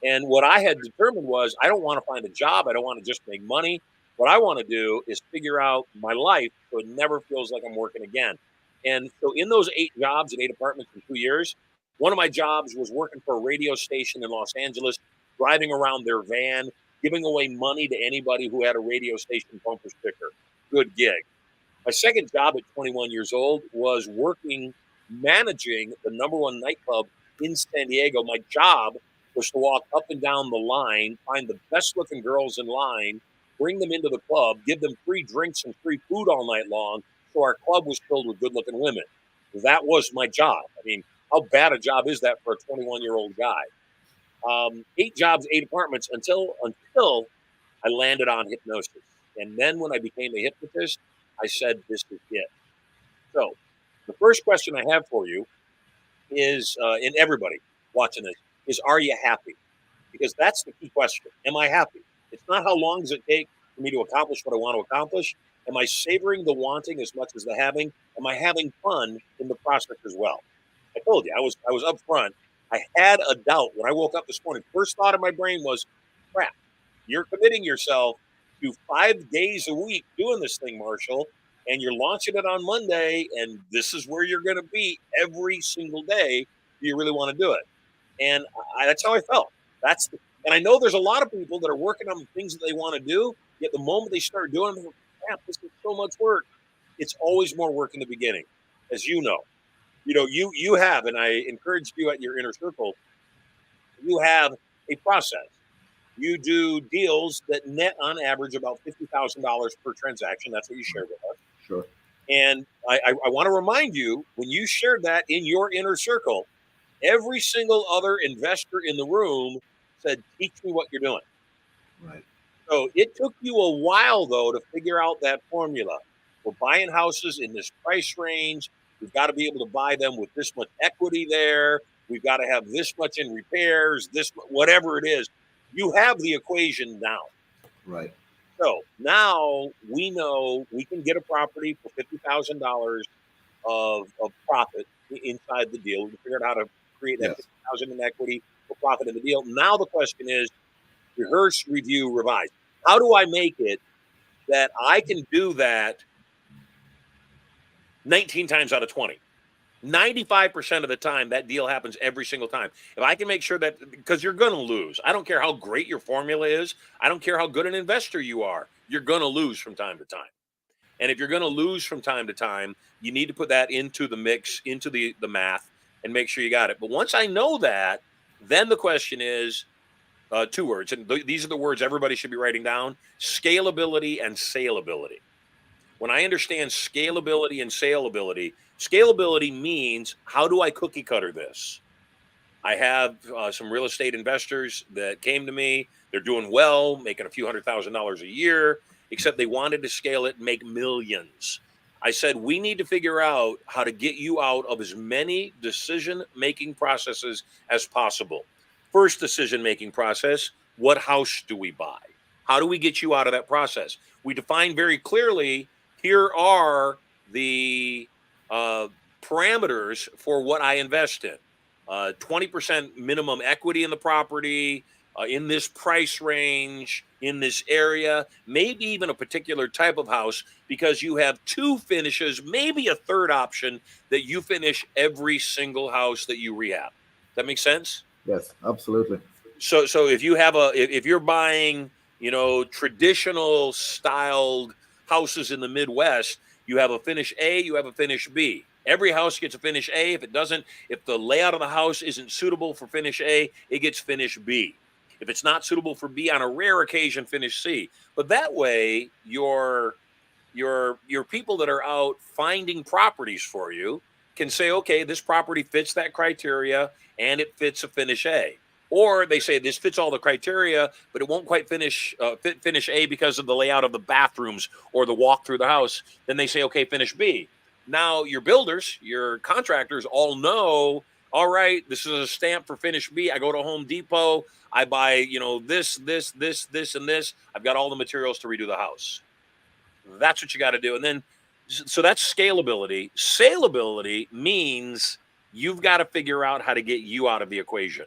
And what I had determined was, I don't want to find a job. I don't want to just make money. What I want to do is figure out my life so it never feels like I'm working again. And so in those 8 jobs and 8 apartments in 2 years, one of my jobs was working for a radio station in Los Angeles, driving around their van, giving away money to anybody who had a radio station bumper sticker. Good gig. My second job at 21 years old was managing the #1 nightclub in San Diego. My job was to walk up and down the line, find the best looking girls in line, bring them into the club, give them free drinks and free food all night long. So our club was filled with good looking women. That was my job. I mean, how bad a job is that for a 21-year-old guy? 8 jobs, 8 apartments until I landed on hypnosis. And then when I became a hypnotist, I said, this is it. So the first question I have for you is, and everybody watching this, is are you happy? Because that's the key question. Am I happy? It's not how long does it take for me to accomplish what I want to accomplish. Am I savoring the wanting as much as the having? Am I having fun in the process as well? I told you, I was upfront. I had a doubt when I woke up this morning. First thought in my brain was, crap, you're committing yourself to 5 days a week doing this thing, Marshall, and you're launching it on Monday, and this is where you're going to be every single day. Do you really want to do it? And that's how I felt. And I know there's a lot of people that are working on the things that they want to do, yet the moment they start doing them, crap, this is so much work. It's always more work in the beginning, as you know. You have, and I encouraged you at your inner circle, you have a process. You do deals that net on average about $50,000 per transaction. That's what you shared with us. Sure. And I want to remind you, when you shared that in your inner circle, every single other investor in the room said, teach me what you're doing. Right. So it took you a while, though, to figure out that formula. We're buying houses in this price range. We've got to be able to buy them with this much equity there. We've got to have this much in repairs, whatever it is. You have the equation down. Right. So now we know we can get a property for $50,000 of profit inside the deal. We figured out how to create that $50,000 in equity for profit in the deal. Now the question is, rehearse, review, revise. How do I make it that I can do that 19 times out of 20? 95% of the time, that deal happens every single time. If I can make sure that, because you're going to lose. I don't care how great your formula is. I don't care how good an investor you are. You're going to lose from time to time. And if you're going to lose from time to time, you need to put that into the mix, into the math, and make sure you got it. But once I know that, then the question is 2 words. And these are the words everybody should be writing down: scalability and saleability. When I understand scalability and saleability means, how do I cookie cutter this? I have some real estate investors that came to me. They're doing well, making a few $100,000 a year, except they wanted to scale it and make millions. I said, we need to figure out how to get you out of as many decision-making processes as possible. First decision-making process, what house do we buy? How do we get you out of that process? We define very clearly, here are the parameters for what I invest in. 20% minimum equity in the property, in this price range, in this area, maybe even a particular type of house, because you have 2 finishes, maybe a third option that you finish every single house that you rehab. That makes sense? Yes, absolutely. So if you have if you're buying, traditional styled houses in the Midwest, you have a finish A, you have a finish B. Every house gets a finish A. If the layout of the house isn't suitable for finish A, it gets finish B. If it's not suitable for B, on a rare occasion, finish C. But that way, your people that are out finding properties for you can say, okay, this property fits that criteria and it fits a finish A. Or they say this fits all the criteria, but it won't quite finish A because of the layout of the bathrooms or the walk through the house. Then they say, okay, finish B. Now your builders, your contractors all know, all right, this is a stamp for finish B. I go to Home Depot, I buy, this, and this. I've got all the materials to redo the house. That's what you got to do. And then, so that's scalability. Saleability means you've got to figure out how to get you out of the equation.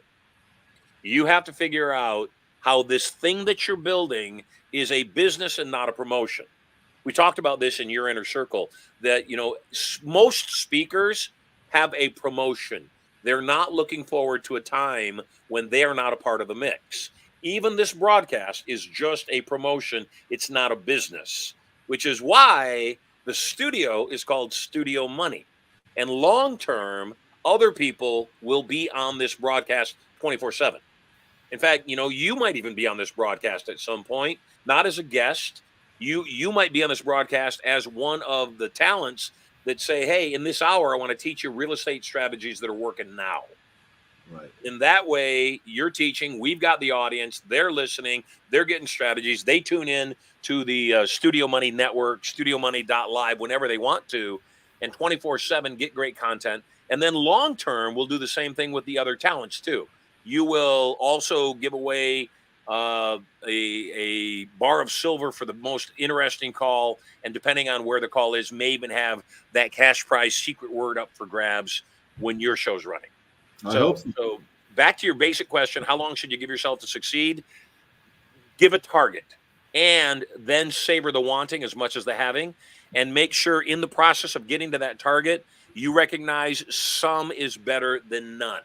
You have to figure out how this thing that you're building is a business and not a promotion. We talked about this in your inner circle, that, most speakers have a promotion. They're not looking forward to a time when they are not a part of the mix. Even this broadcast is just a promotion. It's not a business, which is why the studio is called Studio Money. And long term, other people will be on this broadcast 24/7. In fact, you might even be on this broadcast at some point, not as a guest. You might be on this broadcast as one of the talents that say, hey, in this hour, I want to teach you real estate strategies that are working now. Right. In that way, you're teaching, we've got the audience, they're listening, they're getting strategies. They tune in to the Studio Money Network, studiomoney.live whenever they want to, and 24/7 get great content. And then long term, we'll do the same thing with the other talents too. You will also give away a bar of silver for the most interesting call, and depending on where the call is, may even have that cash prize secret word up for grabs when your show's running. I hope so. So back to your basic question, how long should you give yourself to succeed? Give a target and then savor the wanting as much as the having, and make sure in the process of getting to that target, you recognize some is better than none.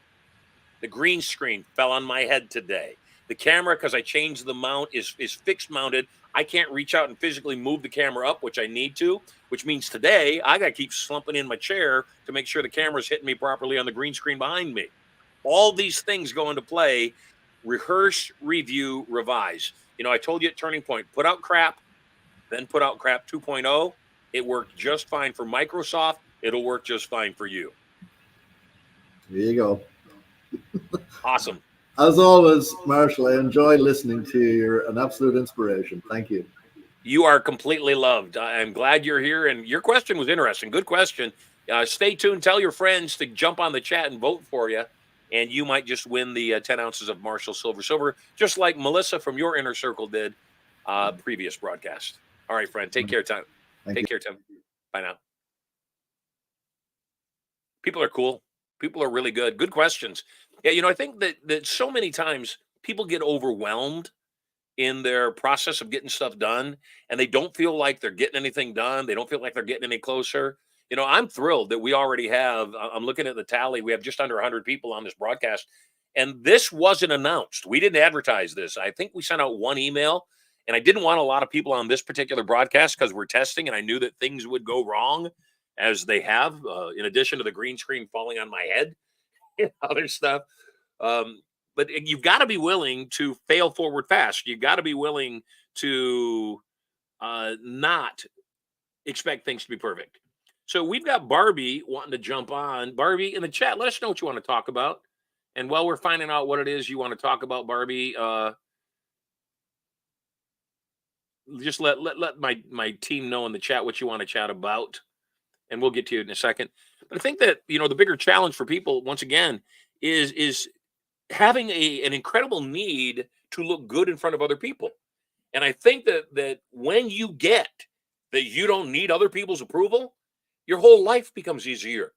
The green screen fell on my head today. The camera, because I changed the mount, is fixed mounted. I can't reach out and physically move the camera up, which I need to, which means today I got to keep slumping in my chair to make sure the camera's hitting me properly on the green screen behind me. All these things go into play. Rehearse, review, revise. I told you at Turning Point, put out crap, then put out crap 2.0. It worked just fine for Microsoft. It'll work just fine for you. There you go. Awesome. As always, Marshall, I enjoy listening to you. You're an absolute inspiration. Thank you. You are completely loved. I'm glad you're here. And your question was interesting. Good question. Stay tuned. Tell your friends to jump on the chat and vote for you. And you might just win the 10 ounces of Marshall Silver, just like Melissa from your inner circle did previous broadcast. All right, friend. Take care, Tim. Take care, Tim. Bye now. People are cool. People are really good. Good questions. Yeah, I think that so many times people get overwhelmed in their process of getting stuff done, and they don't feel like they're getting anything done. They don't feel like they're getting any closer. I'm thrilled that we already have, I'm looking at the tally, we have just under 100 people on this broadcast, and this wasn't announced. We didn't advertise this. I think we sent out one email, and I didn't want a lot of people on this particular broadcast because we're testing, and I knew that things would go wrong, as they have, in addition to the green screen falling on my head and other stuff. But you've got to be willing to fail forward fast. You've got to be willing to not expect things to be perfect. So we've got Barbie wanting to jump on. Barbie, in the chat, let us know what you want to talk about. And while we're finding out what it is you want to talk about, Barbie, just let my team know in the chat what you want to chat about, and we'll get to you in a second. But I think that the bigger challenge for people, once again, is having an incredible need to look good in front of other people. And I think that when you get that you don't need other people's approval, your whole life becomes easier.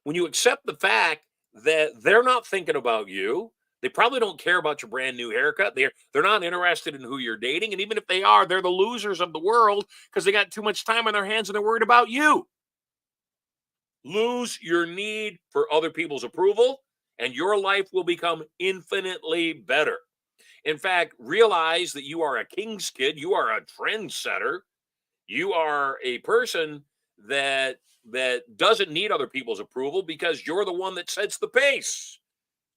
When you accept the fact that they're not thinking about you, they probably don't care about your brand new haircut. They're not interested in who you're dating. And even if they are, they're the losers of the world because they got too much time on their hands and they're worried about you. Lose your need for other people's approval, and your life will become infinitely better. In fact, realize that you are a king's kid. You are a trendsetter. You are a person that doesn't need other people's approval because you're the one that sets the pace.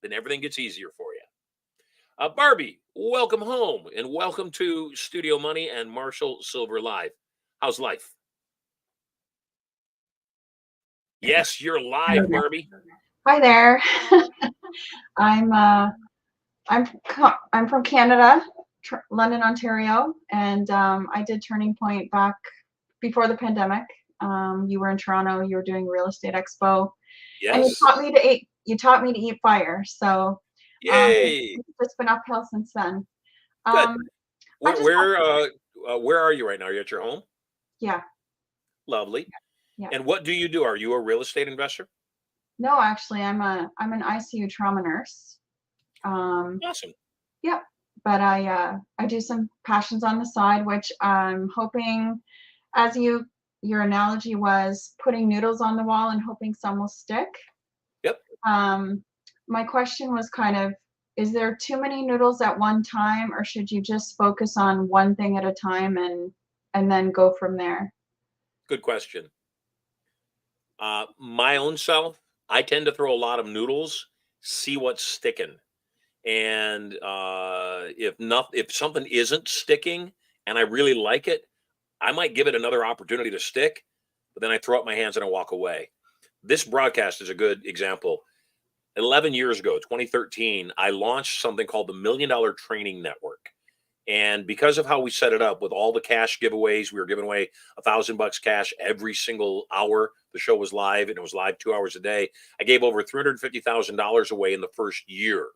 Then everything gets easier for you. Barbie, welcome home, and welcome to Studio Money and Marshall Sylver Live. How's life? Yes, you're live, Barbie. Hi there. I'm from Canada, London, Ontario, and I did Turning Point back before the pandemic. You were in Toronto. You were doing Real Estate Expo, Yes. and you taught me to eat fire. So Yay! It's been uphill since then. Good. Where are you right now? Are you at your home? Yeah. Lovely. Yeah. And what do you do? Are you a real estate investor? No, actually, I'm an ICU trauma nurse. Awesome. Yeah, but I do some passions on the side, which I'm hoping, as your analogy was putting noodles on the wall and hoping some will stick. Yep. My question was kind of, is there too many noodles at one time, or should you just focus on one thing at a time and then go from there? Good question. My own self, I tend to throw a lot of noodles, see what's sticking. And if something isn't sticking and I really like it, I might give it another opportunity to stick, but then I throw up my hands and I walk away. This broadcast is a good example. 11 years ago, 2013, I launched something called the $1 Million Training Network. And because of how we set it up with all the cash giveaways, we were giving away $1,000 cash every single hour. The show was live, and it was live 2 hours a day. I gave over $350,000 away in the first year.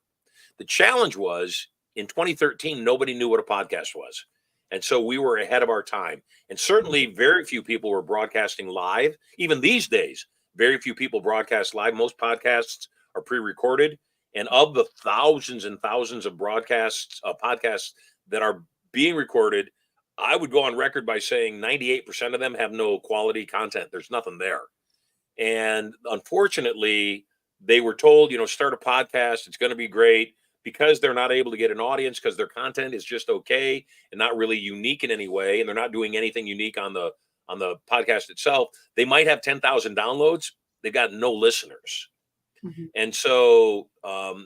The challenge was in 2013, nobody knew what a podcast was. And so we were ahead of our time. And certainly very few people were broadcasting live. Even these days, very few people broadcast live. Most podcasts are pre-recorded. And of the thousands and thousands of podcasts that are being recorded, I would go on record by saying 98% of them have no quality content. There's nothing there. And unfortunately, they were told, start a podcast. It's going to be great. Because they're not able to get an audience because their content is just okay and not really unique in any way, and they're not doing anything unique on the podcast itself, they might have 10,000 downloads. They've got no listeners. Mm-hmm. And so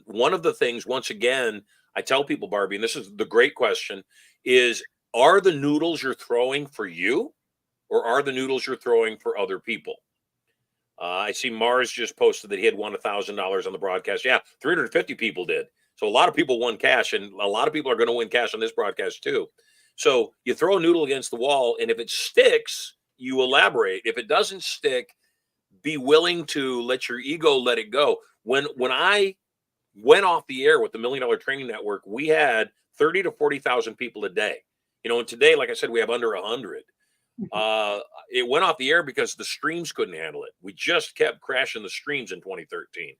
one of the things, once again, I tell people, Barbie, and this is the great question, is are the noodles you're throwing for you, or are the noodles you're throwing for other people? I see Mars just posted that he had won $1,000 on the broadcast. Yeah, 350 people did. So a lot of people won cash, and a lot of people are going to win cash on this broadcast too. So you throw a noodle against the wall, and if it sticks, you elaborate. If it doesn't stick, be willing to let your ego let it go. When I went off the air with the $1 Million Training Network, we had 30 to 40,000 people a day. And today, like I said, we have under 100. It went off the air because the streams couldn't handle it. We just kept crashing the streams in 2013.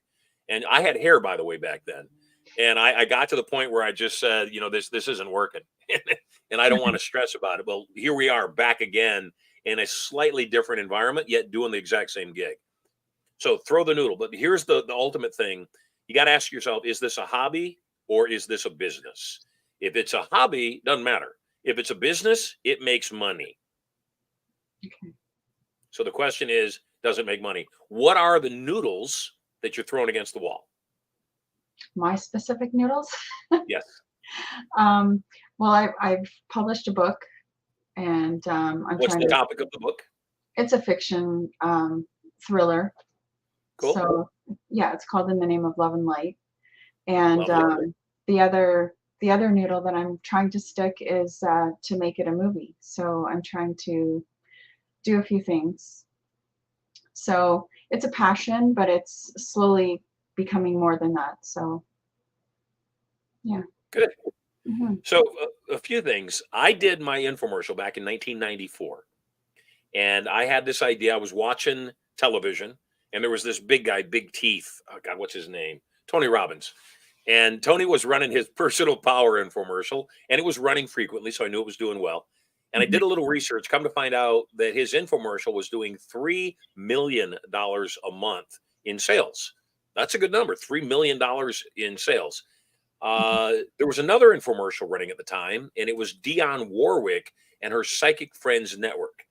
And I had hair, by the way, back then. And I got to the point where I just said, this isn't working. And I don't want to stress about it. Well, here we are back again in a slightly different environment, yet doing the exact same gig. So throw the noodle. But here's the ultimate thing. You got to ask yourself, is this a hobby or is this a business? If it's a hobby, doesn't matter. If it's a business, it makes money. Okay. So the question is, does it make money? What are the noodles that you're throwing against the wall? My specific noodles? Yes. Well, I've published a book, and What's the topic of the book? It's a fiction thriller. Cool. So yeah, it's called In the Name of Love and Light. And the other noodle that I'm trying to stick is to make it a movie. So I'm trying to do a few things. So it's a passion, but it's slowly becoming more than that. So yeah. Good. Mm-hmm. So a few things. I did my infomercial back in 1994, and I had this idea. I was watching television, and there was this big guy, big teeth. Oh God, what's his name? Tony Robbins. And Tony was running his Personal Power infomercial, and it was running frequently, so I knew it was doing well. And I did a little research, come to find out that his infomercial was doing $3 million a month in sales. That's a good number, $3 million in sales. There was another infomercial running at the time, and it was Dionne Warwick and her Psychic Friends Network.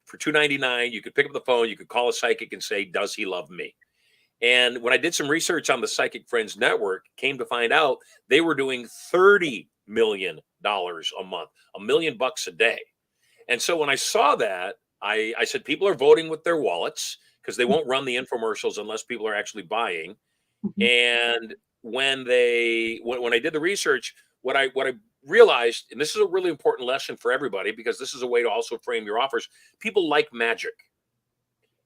For $2.99, you could pick up the phone, you could call a psychic and say, does he love me? And when I did some research on the Psychic Friends Network, came to find out they were doing $30 million a month, $1 million a day. And so when I saw that, I said, people are voting with their wallets because they won't run the infomercials unless people are actually buying. And when I did the research, what I realized, and this is a really important lesson for everybody, because this is a way to also frame your offers. People like magic.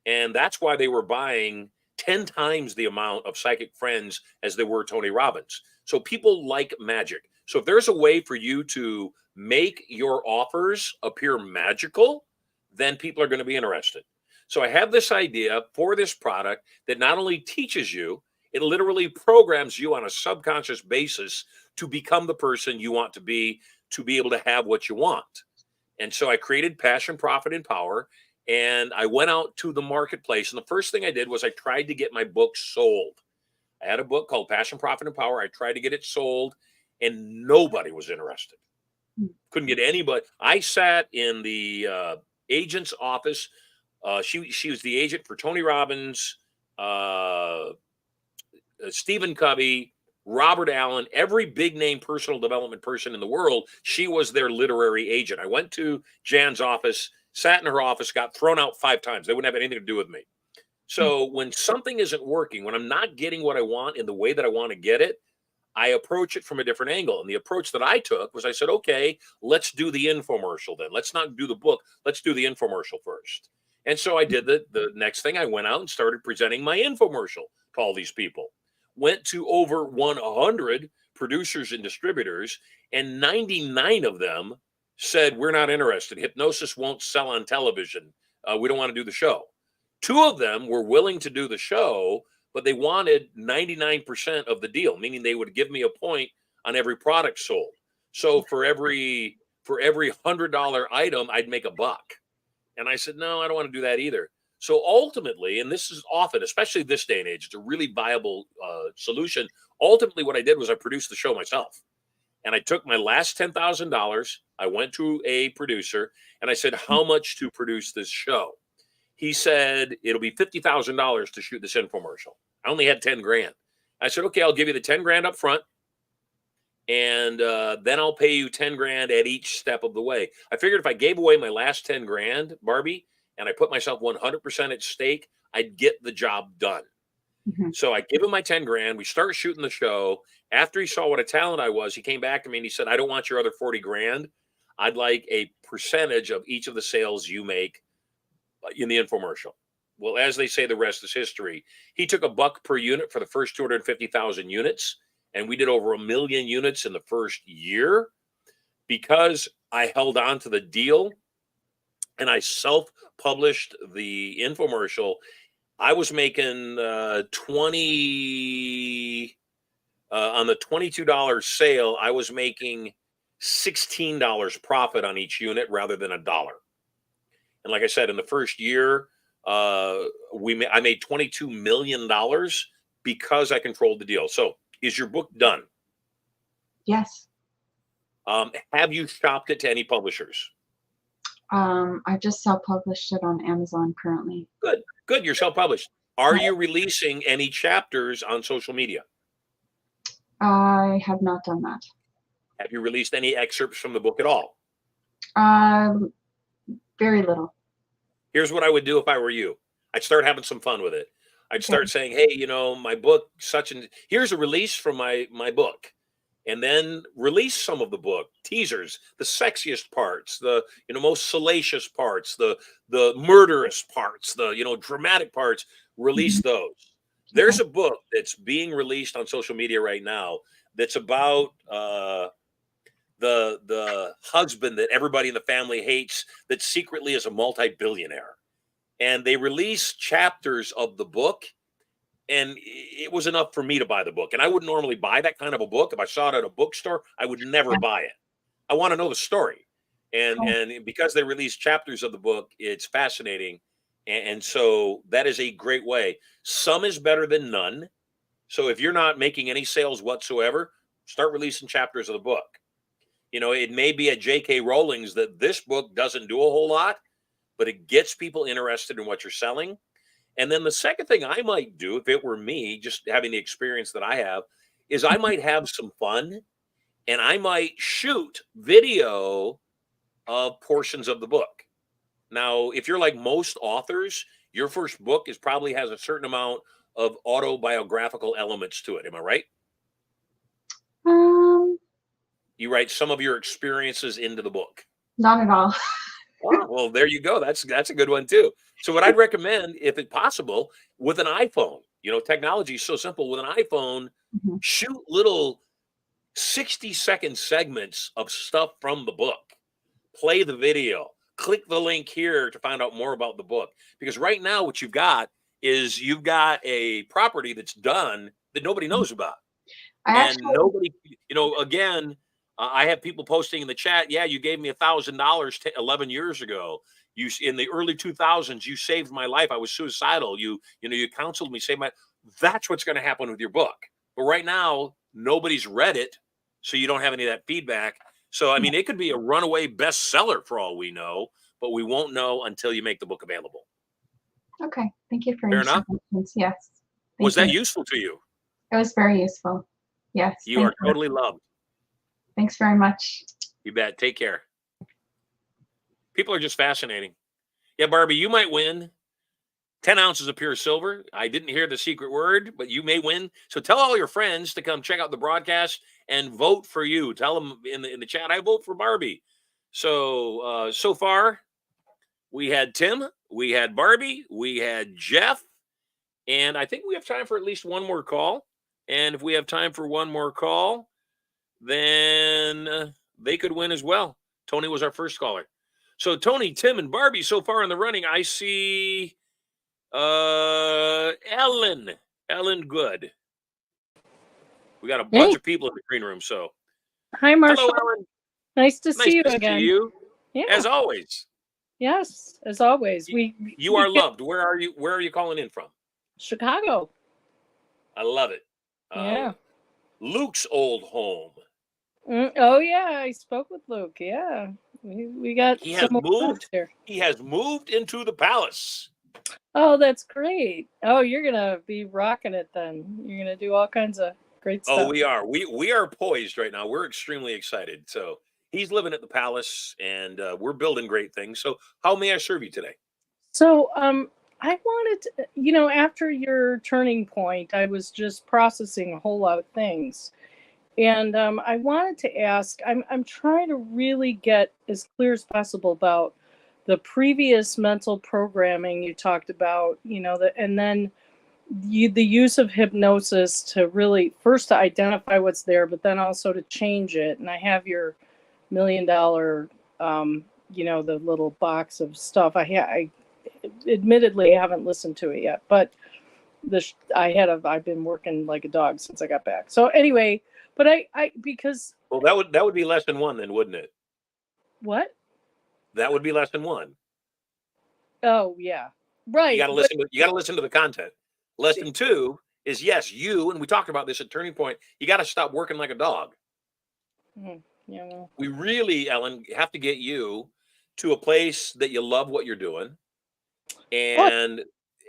And that's why they were buying 10 times the amount of Psychic Friends as they were Tony Robbins. So people like magic. So if there's a way for you to make your offers appear magical, then people are going to be interested. So I have this idea for this product that not only teaches you, it literally programs you on a subconscious basis to become the person you want to be able to have what you want. And so I created Passion, Profit, and Power, and I went out to the marketplace. And the first thing I did was I tried to get my book sold. I had a book called Passion, Profit, and Power. I tried to get it sold, and nobody was interested. Couldn't get anybody. I sat in the agent's office. She was the agent for Tony Robbins, Stephen Covey, Robert Allen, every big name personal development person in the world, she was their literary agent. I went to Jan's office, sat in her office, got thrown out 5 times. They wouldn't have anything to do with me. So when something isn't working, when I'm not getting what I want in the way that I want to get it, I approach it from a different angle. And the approach that I took was I said, okay, let's do the infomercial then. Let's not do the book. Let's do the infomercial first. And so I did the next thing. I went out and started presenting my infomercial to all these people. Went to over 100 producers and distributors, and 99 of them said, we're not interested. Hypnosis won't sell on television. We don't want to do the show. 2 of them were willing to do the show, but they wanted 99% of the deal, meaning they would give me a point on every product sold. So for every $100 item, I'd make $1. And I said, no, I don't want to do that either. So ultimately, and this is often, especially this day and age, it's a really viable solution. Ultimately, what I did was I produced the show myself. And I took my last $10,000. I went to a producer and I said, how much to produce this show? He said, it'll be $50,000 to shoot this infomercial. I only had 10 grand. I said, okay, I'll give you the 10 grand up front. And then I'll pay you 10 grand at each step of the way. I figured if I gave away my last 10 grand, Barbie, and I put myself 100% at stake, I'd get the job done. Mhm. So I give him my 10 grand. We start shooting the show. After he saw what a talent I was, he came back to me and he said, I don't want your other 40 grand. I'd like a percentage of each of the sales you make in the infomercial. Well, as they say, the rest is history. He took $1 per unit for the first 250,000 units, and we did over 1 million units in the first year because I held on to the deal and I self-published the infomercial. I was making 20 on the $22 sale. I was making $16 profit on each unit rather than $1. And like I said, in the first year, I made $22 million because I controlled the deal. So is your book done? Yes. Have you shopped it to any publishers? I just self-published it on Amazon currently. Good. You're self-published. Are you releasing any chapters on social media? I have not done that. Have you released any excerpts from the book at all? Very little. Here's what I would do if I were you. I'd start having some fun with it. I'd start saying, hey, my book, such and here's a release from my book. And then release some of the book, teasers, the sexiest parts, the most salacious parts, the murderous parts, the dramatic parts, release those. There's a book that's being released on social media right now that's about the husband that everybody in the family hates that secretly is a multi-billionaire. And they release chapters of the book, and it was enough for me to buy the book. And I wouldn't normally buy that kind of a book. If I saw it at a bookstore, I would never buy it. I want to know the story. And because they release chapters of the book, it's fascinating. And so that is a great way. Some is better than none. So if you're not making any sales whatsoever, start releasing chapters of the book. It may be at J.K. Rowling's that this book doesn't do a whole lot, but it gets people interested in what you're selling. And then the second thing I might do, if it were me, just having the experience that I have, is I might have some fun and I might shoot video of portions of the book. Now, if you're like most authors, your first book probably has a certain amount of autobiographical elements to it. Am I right? You write some of your experiences into the book. Not at all. Well, there you go. That's a good one too. So what I'd recommend, if it's possible, with an iPhone, technology is so simple. With an iPhone, shoot little 60-second segments of stuff from the book. Play the video. Click the link here to find out more about the book. Because right now what you've got is you've got a property that's done that nobody knows about. Nobody, again, I have people posting in the chat, yeah, you gave me $1,000 11 years ago. You in the early 2000s, you saved my life. I was suicidal. You counseled me, saved my. That's what's going to happen with your book. But right now, nobody's read it, so you don't have any of that feedback. So I mean, it could be a runaway bestseller for all we know, but we won't know until you make the book available. Okay, thank you for Fair your enough. suggestions. Yes. Was that useful to you? It was very useful. Yes. You are totally loved. Thanks very much. You bet. Take care. People are just fascinating. Yeah, Barbie, you might win 10 ounces of pure silver. I didn't hear the secret word, but you may win. So tell all your friends to come check out the broadcast and vote for you. Tell them in the chat, I vote for Barbie. So so far, we had Tim, we had Barbie, we had Jeff, and I think we have time for at least one more call. And if we have time for one more call, then they could win as well. Tony was our first caller. So Tony, Tim, and Barbie so far in the running. I see Ellen Good. We got a bunch of people in the green room. So hi, Marshall. Hello, Ellen. Nice to Nice see you to again. see you. Yeah. As always. Yes, as always. You are loved. Where are you calling in from? Chicago. I love it. Yeah. Luke's old home. Oh yeah, I spoke with Luke. Yeah, we got He has some moved here. He has moved into the palace. Oh, that's great. Oh, you're gonna be rocking it then. You're gonna do all kinds of great stuff. Oh, we are. We are poised right now. We're extremely excited. So he's living at the palace, and we're building great things. So how may I serve you today? So, I wanted to, after your turning point, I was just processing a whole lot of things. And I wanted to ask, I'm trying to really get as clear as possible about the previous mental programming you talked about, and then the use of hypnosis to really first to identify what's there, but then also to change it. And I have your $1 million, the little box of stuff. I admittedly haven't listened to it yet, but I've been working like a dog since I got back. So anyway, but because that would be less than one then, wouldn't it? what? That would be less than one. Oh yeah, right. You got to listen to the content. Less than two is yes, you, and we talked about this at Turning Point. You got to stop working like a dog. Yeah. Well. We really, Ellen, have to get you to a place that you love what you're doing, and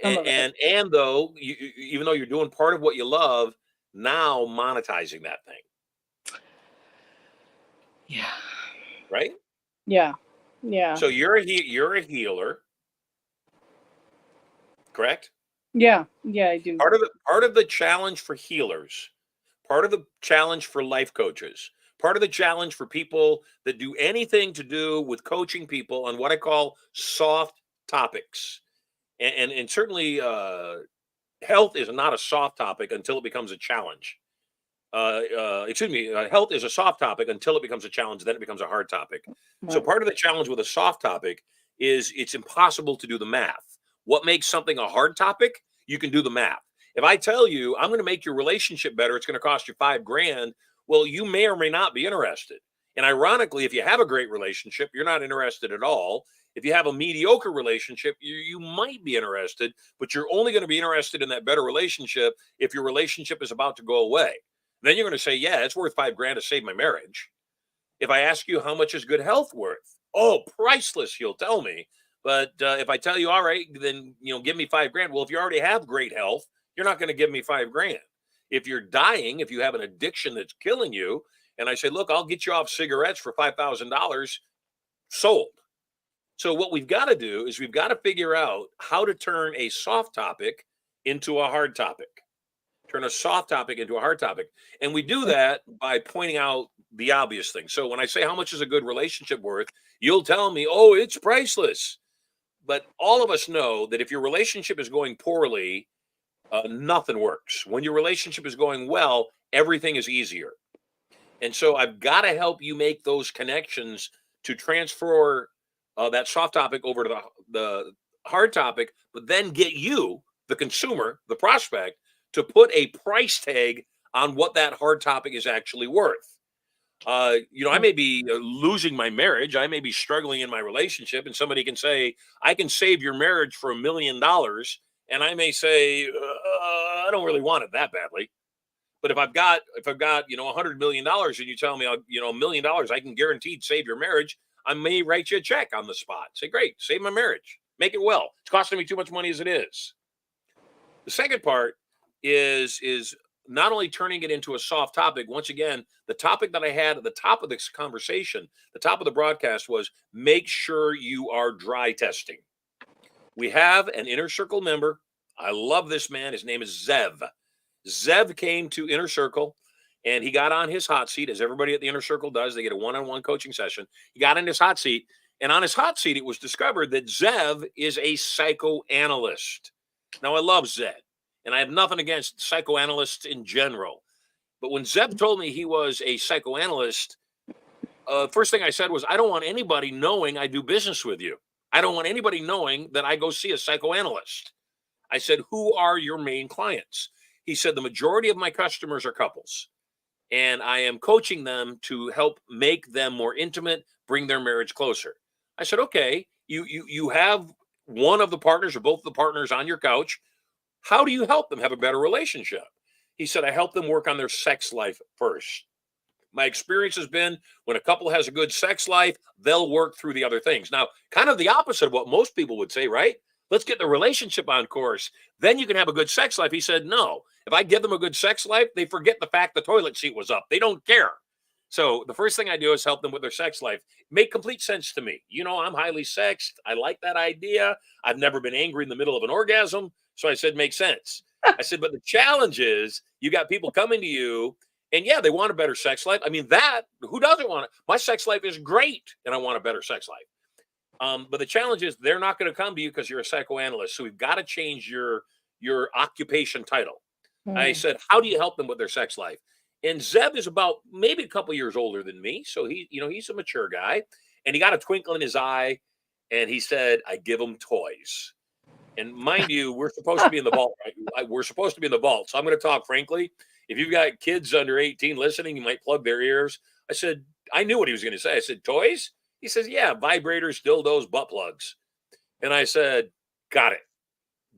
though even though you're doing part of what you love, now monetizing that thing. Yeah. Right. Yeah. So you're a healer, correct? Yeah, I do. Part of the challenge for healers, part of the challenge for life coaches, part of the challenge for people that do anything to do with coaching people on what I call soft topics, and certainly health is not a soft topic until it becomes a challenge. Health is a soft topic until it becomes a challenge, then it becomes a hard topic. Right. So part of the challenge with a soft topic is it's impossible to do the math. What makes something a hard topic? You can do the math. If I tell you I'm going to make your relationship better, it's going to cost you $5,000. Well, you may or may not be interested. And ironically, if you have a great relationship, you're not interested at all. If you have a mediocre relationship, you might be interested, but you're only going to be interested in that better relationship if your relationship is about to go away. Then you're going to say, yeah, it's worth $5,000 to save my marriage. If I ask you how much is good health worth? Oh, priceless, you'll tell me. But if I tell you, all right, then, give me $5,000. Well, if you already have great health, you're not going to give me $5,000. If you're dying, if you have an addiction that's killing you, and I say, look, I'll get you off cigarettes for $5,000, sold. So what we've got to do is we've got to figure out how to turn a soft topic into a hard topic. Turn a soft topic into a hard topic. And we do that by pointing out the obvious thing. So when I say how much is a good relationship worth, you'll tell me, oh, it's priceless. But all of us know that if your relationship is going poorly, nothing works. When your relationship is going well, everything is easier. And so I've got to help you make those connections to transfer that soft topic over to the hard topic, but then get you, the consumer, the prospect, to put a price tag on what that hard topic is actually worth. I may be losing my marriage. I may be struggling in my relationship, and somebody can say, I can save your marriage for $1 million. And I may say, I don't really want it that badly. But if I've got $100 million and you tell me, $1 million, I can guaranteed save your marriage, I may write you a check on the spot. Say, great, save my marriage. Make it well. It's costing me too much money as it is. The second part is not only turning it into a soft topic, once again, the topic that I had at the top of this conversation, the top of the broadcast was make sure you are dry testing. We have an Inner Circle member. I love this man. His name is Zev. Zev came to Inner Circle and he got on his hot seat, as everybody at the Inner Circle does. They get a one-on-one coaching session. He got in his hot seat, and on his hot seat, it was discovered that Zev is a psychoanalyst. Now, I love Zev, and I have nothing against psychoanalysts in general. But when Zev told me he was a psychoanalyst, first thing I said was, I don't want anybody knowing I do business with you. I don't want anybody knowing that I go see a psychoanalyst. I said, who are your main clients? He said, the majority of my customers are couples, and I am coaching them to help make them more intimate, bring their marriage closer. I said, okay, you have one of the partners or both of the partners on your couch. How do you help them have a better relationship? He said, I help them work on their sex life first. My experience has been when a couple has a good sex life, they'll work through the other things. Now, kind of the opposite of what most people would say, right? Let's get the relationship on course. Then you can have a good sex life. He said, no, if I give them a good sex life, they forget the fact the toilet seat was up. They don't care. So the first thing I do is help them with their sex life. Make complete sense to me. You know, I'm highly sexed. I like that idea. I've never been angry in the middle of an orgasm. So I said, makes sense. I said, but the challenge is you got people coming to you and yeah, they want a better sex life. I mean, who doesn't want it? My sex life is great and I want a better sex life. But the challenge is they're not going to come to you because you're a psychoanalyst. So we've got to change your occupation title. I said, how do you help them with their sex life? And Zeb is about maybe a couple years older than me. So he's a mature guy and he got a twinkle in his eye and he said, I give them toys. And mind you, we're supposed to be in the vault, right? We're supposed to be in the vault. So I'm going to talk frankly. If you've got kids under 18 listening, you might plug their ears. I said, I knew what he was going to say. I said, toys? He says, yeah, vibrators, dildos, butt plugs. And I said, got it.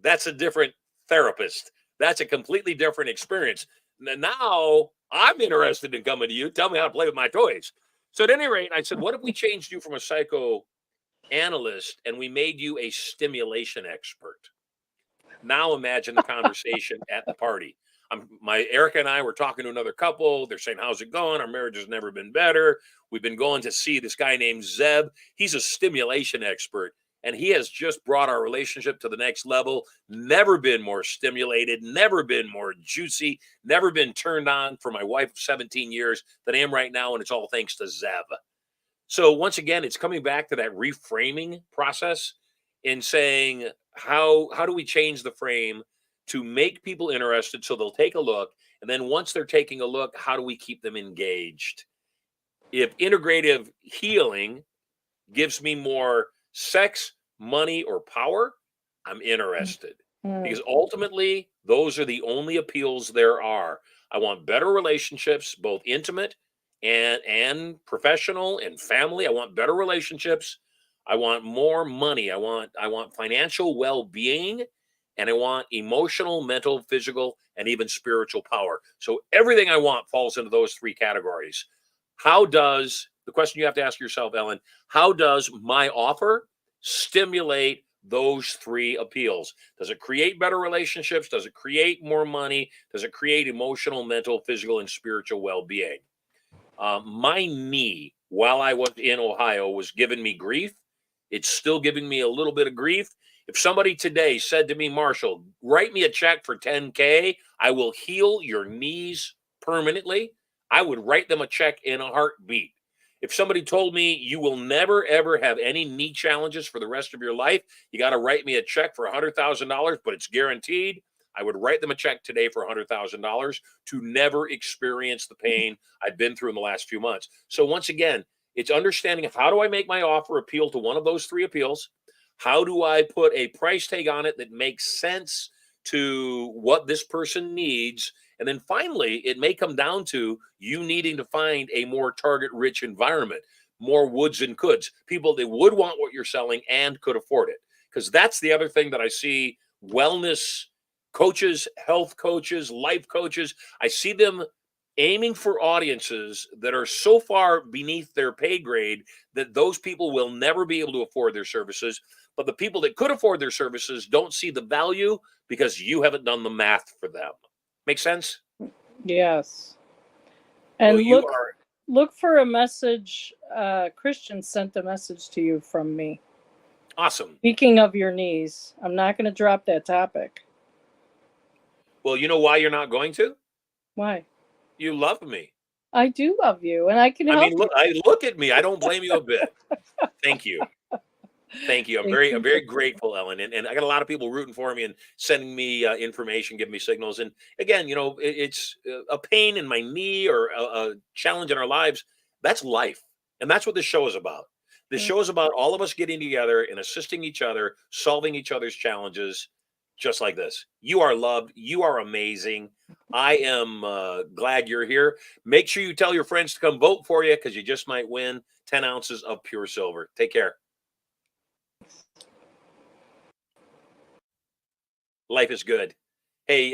That's a different therapist. That's a completely different experience. Now I'm interested in coming to you. Tell me how to play with my toys. So at any rate, I said, what if we changed you from a psychoanalyst and we made you a stimulation expert? Now imagine the conversation at the party. Erica and I were talking to another couple. They're saying, how's it going? Our marriage has never been better. We've been going to see this guy named Zeb. He's a stimulation expert, and he has just brought our relationship to the next level. Never been more stimulated, never been more juicy, never been turned on for my wife of 17 years than I am right now, and it's all thanks to Zeb. So once again, it's coming back to that reframing process and saying, how do we change the frame to make people interested so they'll take a look? And then once they're taking a look, how do we keep them engaged? If integrative healing gives me more sex, money, or power, I'm interested. Because ultimately, those are the only appeals there are. I want better relationships, both intimate and professional and family. I want better relationships. I want more money. I want financial well-being. And I want emotional, mental, physical, and even spiritual power. So everything I want falls into those three categories. The question you have to ask yourself, Ellen, how does my offer stimulate those three appeals? Does it create better relationships? Does it create more money? Does it create emotional, mental, physical, and spiritual well-being? My knee, while I was in Ohio, was giving me grief. It's still giving me a little bit of grief. If somebody today said to me, Marshall, write me a check for $10K, I will heal your knees permanently, I would write them a check in a heartbeat. If somebody told me you will never, ever have any knee challenges for the rest of your life, you got to write me a check for $100,000, but it's guaranteed, I would write them a check today for $100,000 to never experience the pain I've been through in the last few months. So once again, it's understanding how do I make my offer appeal to one of those three appeals? How do I put a price tag on it that makes sense to what this person needs? And then finally, it may come down to you needing to find a more target-rich environment, more woulds and coulds, people that would want what you're selling and could afford it. Because that's the other thing that I see wellness coaches, health coaches, life coaches, I see them aiming for audiences that are so far beneath their pay grade that those people will never be able to afford their services. But the people that could afford their services don't see the value because you haven't done the math for them. Make sense? Yes. Well, And you are look for a message. Christian sent a message to you from me. awesome. Speaking of your knees, I'm not going to drop that topic. Well, you know why you're not going to? Why? You love me. I do love you, and I can I help mean, look at me. I don't blame you a bit. Thank you. you. Thank you. I'm Thank very, you I'm for very grateful, Ellen. And I got a lot of people rooting for me and sending me information, giving me signals. And again, it's a pain in my knee or a challenge in our lives. That's life. And that's what this show is about. This show is about all of us getting together and assisting each other, solving each other's challenges, just like this. You are loved. You are amazing. I am glad you're here. Make sure you tell your friends to come vote for you because you just might win 10 ounces of pure silver. Take care. Life is good. Hey,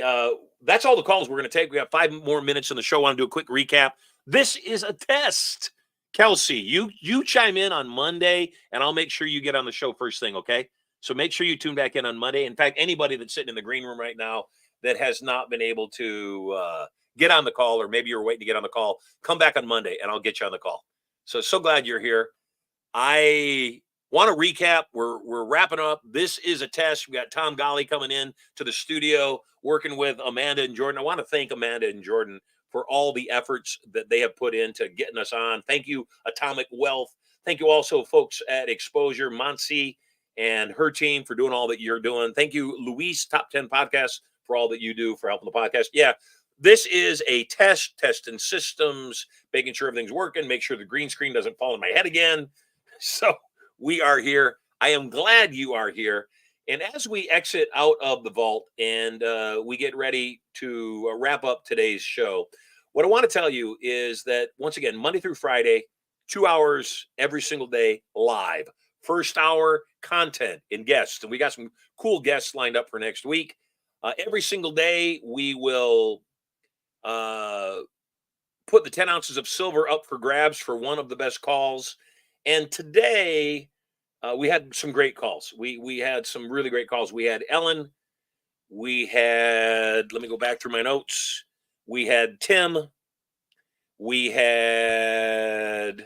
that's all the calls we're going to take. We have 5 more minutes in the show. I want to do a quick recap. This is a test. Kelsey, you chime in on Monday, and I'll make sure you get on the show first thing, okay? So make sure you tune back in on Monday. In fact, anybody that's sitting in the green room right now that has not been able to get on the call, or maybe you're waiting to get on the call, come back on Monday, and I'll get you on the call. So glad you're here. I want to recap. We're wrapping up. This is a test. We got Tom Golly coming in to the studio, working with Amanda and Jordan. I want to thank Amanda and Jordan for all the efforts that they have put into getting us on. Thank you, Atomic Wealth. Thank you also, folks at Exposure, Monsi and her team for doing all that you're doing. Thank you, Luis, Top 10 Podcasts, for all that you do for helping the podcast. Yeah, this is a testing systems, making sure everything's working, make sure the green screen doesn't fall on my head again. So we are here. I am glad you are here. And as we exit out of the vault and we get ready to wrap up today's show, what I want to tell you is that, once again, Monday through Friday, 2 hours every single day live. First hour content and guests. And we got some cool guests lined up for next week. Every single day, we will put the 10 ounces of silver up for grabs for one of the best calls. And today, we had some great calls. We had some really great calls. We had Ellen. We had, let me go back through my notes. We had Tim. We had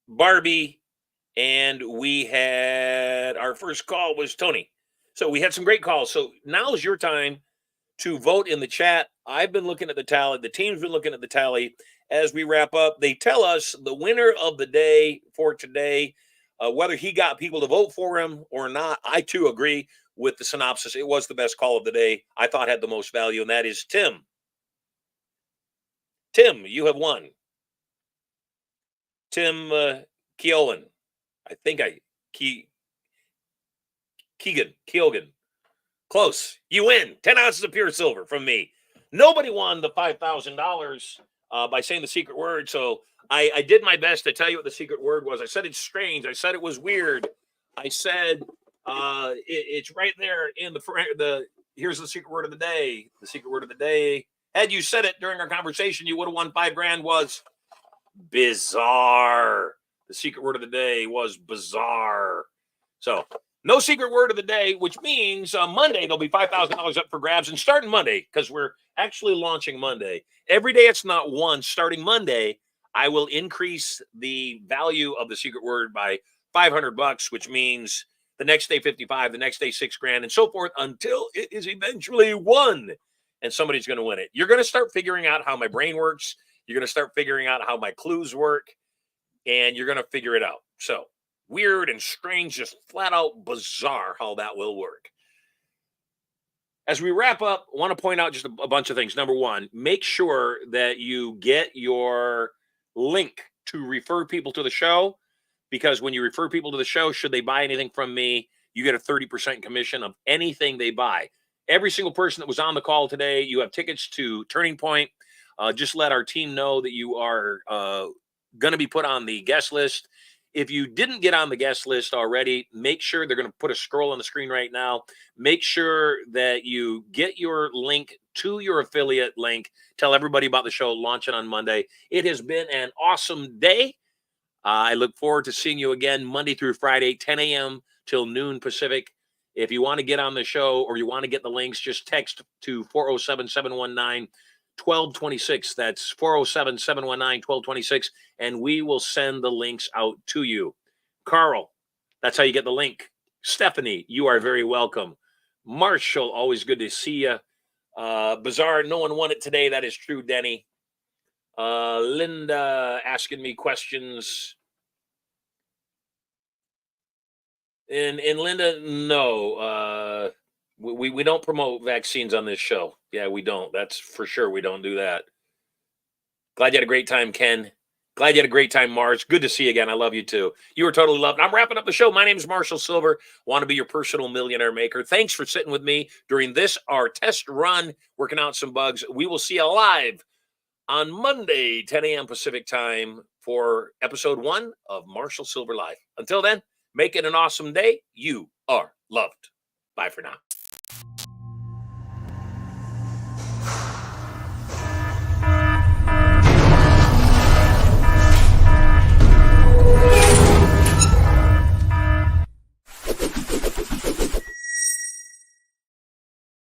Barbie. And we had, our first call was Tony. So we had some great calls. So now is your time to vote in the chat. I've been looking at the tally. The team's been looking at the tally. As we wrap up, they tell us the winner of the day for today, whether he got people to vote for him or not. I too agree with the synopsis. It was the best call of the day. I thought had the most value, and that is Tim. Tim, you have won. Tim Keolan. I think Keogan. Close. You win. 10 ounces of pure silver from me. Nobody won the $5,000 by saying the secret word. So I did my best to tell you what the secret word was. I said it's strange. I said it was weird. I said it's right there in the here's the secret word of the day. The secret word of the day. Had you said it during our conversation, you would have won $5,000 was bizarre. The secret word of the day was bizarre. So no secret word of the day, which means Monday there'll be $5,000 up for grabs. And starting Monday, because we're actually launching Monday, every day it's not one. Starting Monday, I will increase the value of the secret word by $500, which means the next day 55, the next day $6,000, and so forth until it is eventually won, and somebody's going to win it. You're going to start figuring out how my brain works. You're going to start figuring out how my clues work, and you're going to figure it out. So weird and strange, just flat out bizarre how that will work. As we wrap up, I want to point out just a bunch of things. Number one, make sure that you get your link to refer people to the show, because when you refer people to the show, should they buy anything from me, you get a 30% commission of anything they buy. Every single person that was on the call today, you have tickets to Turning Point. Just let our team know that you are going to be put on the guest list. If you didn't get on the guest list already, make sure they're going to put a scroll on the screen right now. Make sure that you get your link to your affiliate link. Tell everybody about the show launching on Monday. It has been an awesome day. I look forward to seeing you again Monday through Friday, 10 a.m. till noon Pacific. If you want to get on the show or you want to get the links, just text to 407-719-1226. That's 407-719-1226, and we will send the links out to you. Carl, that's how you get the link. Stephanie, you are very welcome. Marshall, always good to see you. Bizarre, no one won it today. That is true, Denny. Linda asking me questions. And Linda, no, we don't promote vaccines on this show. Yeah, we don't. That's for sure. We don't do that. Glad you had a great time, Ken. Glad you had a great time, Mars. Good to see you again. I love you too. You were totally loved. I'm wrapping up the show. My name is Marshall Sylver. Want to be your personal millionaire maker. Thanks for sitting with me during this, our test run, working out some bugs. We will see you live on Monday, 10 a.m. Pacific time for episode 1 of Marshall Sylver Live. Until then, make it an awesome day. You are loved. Bye for now.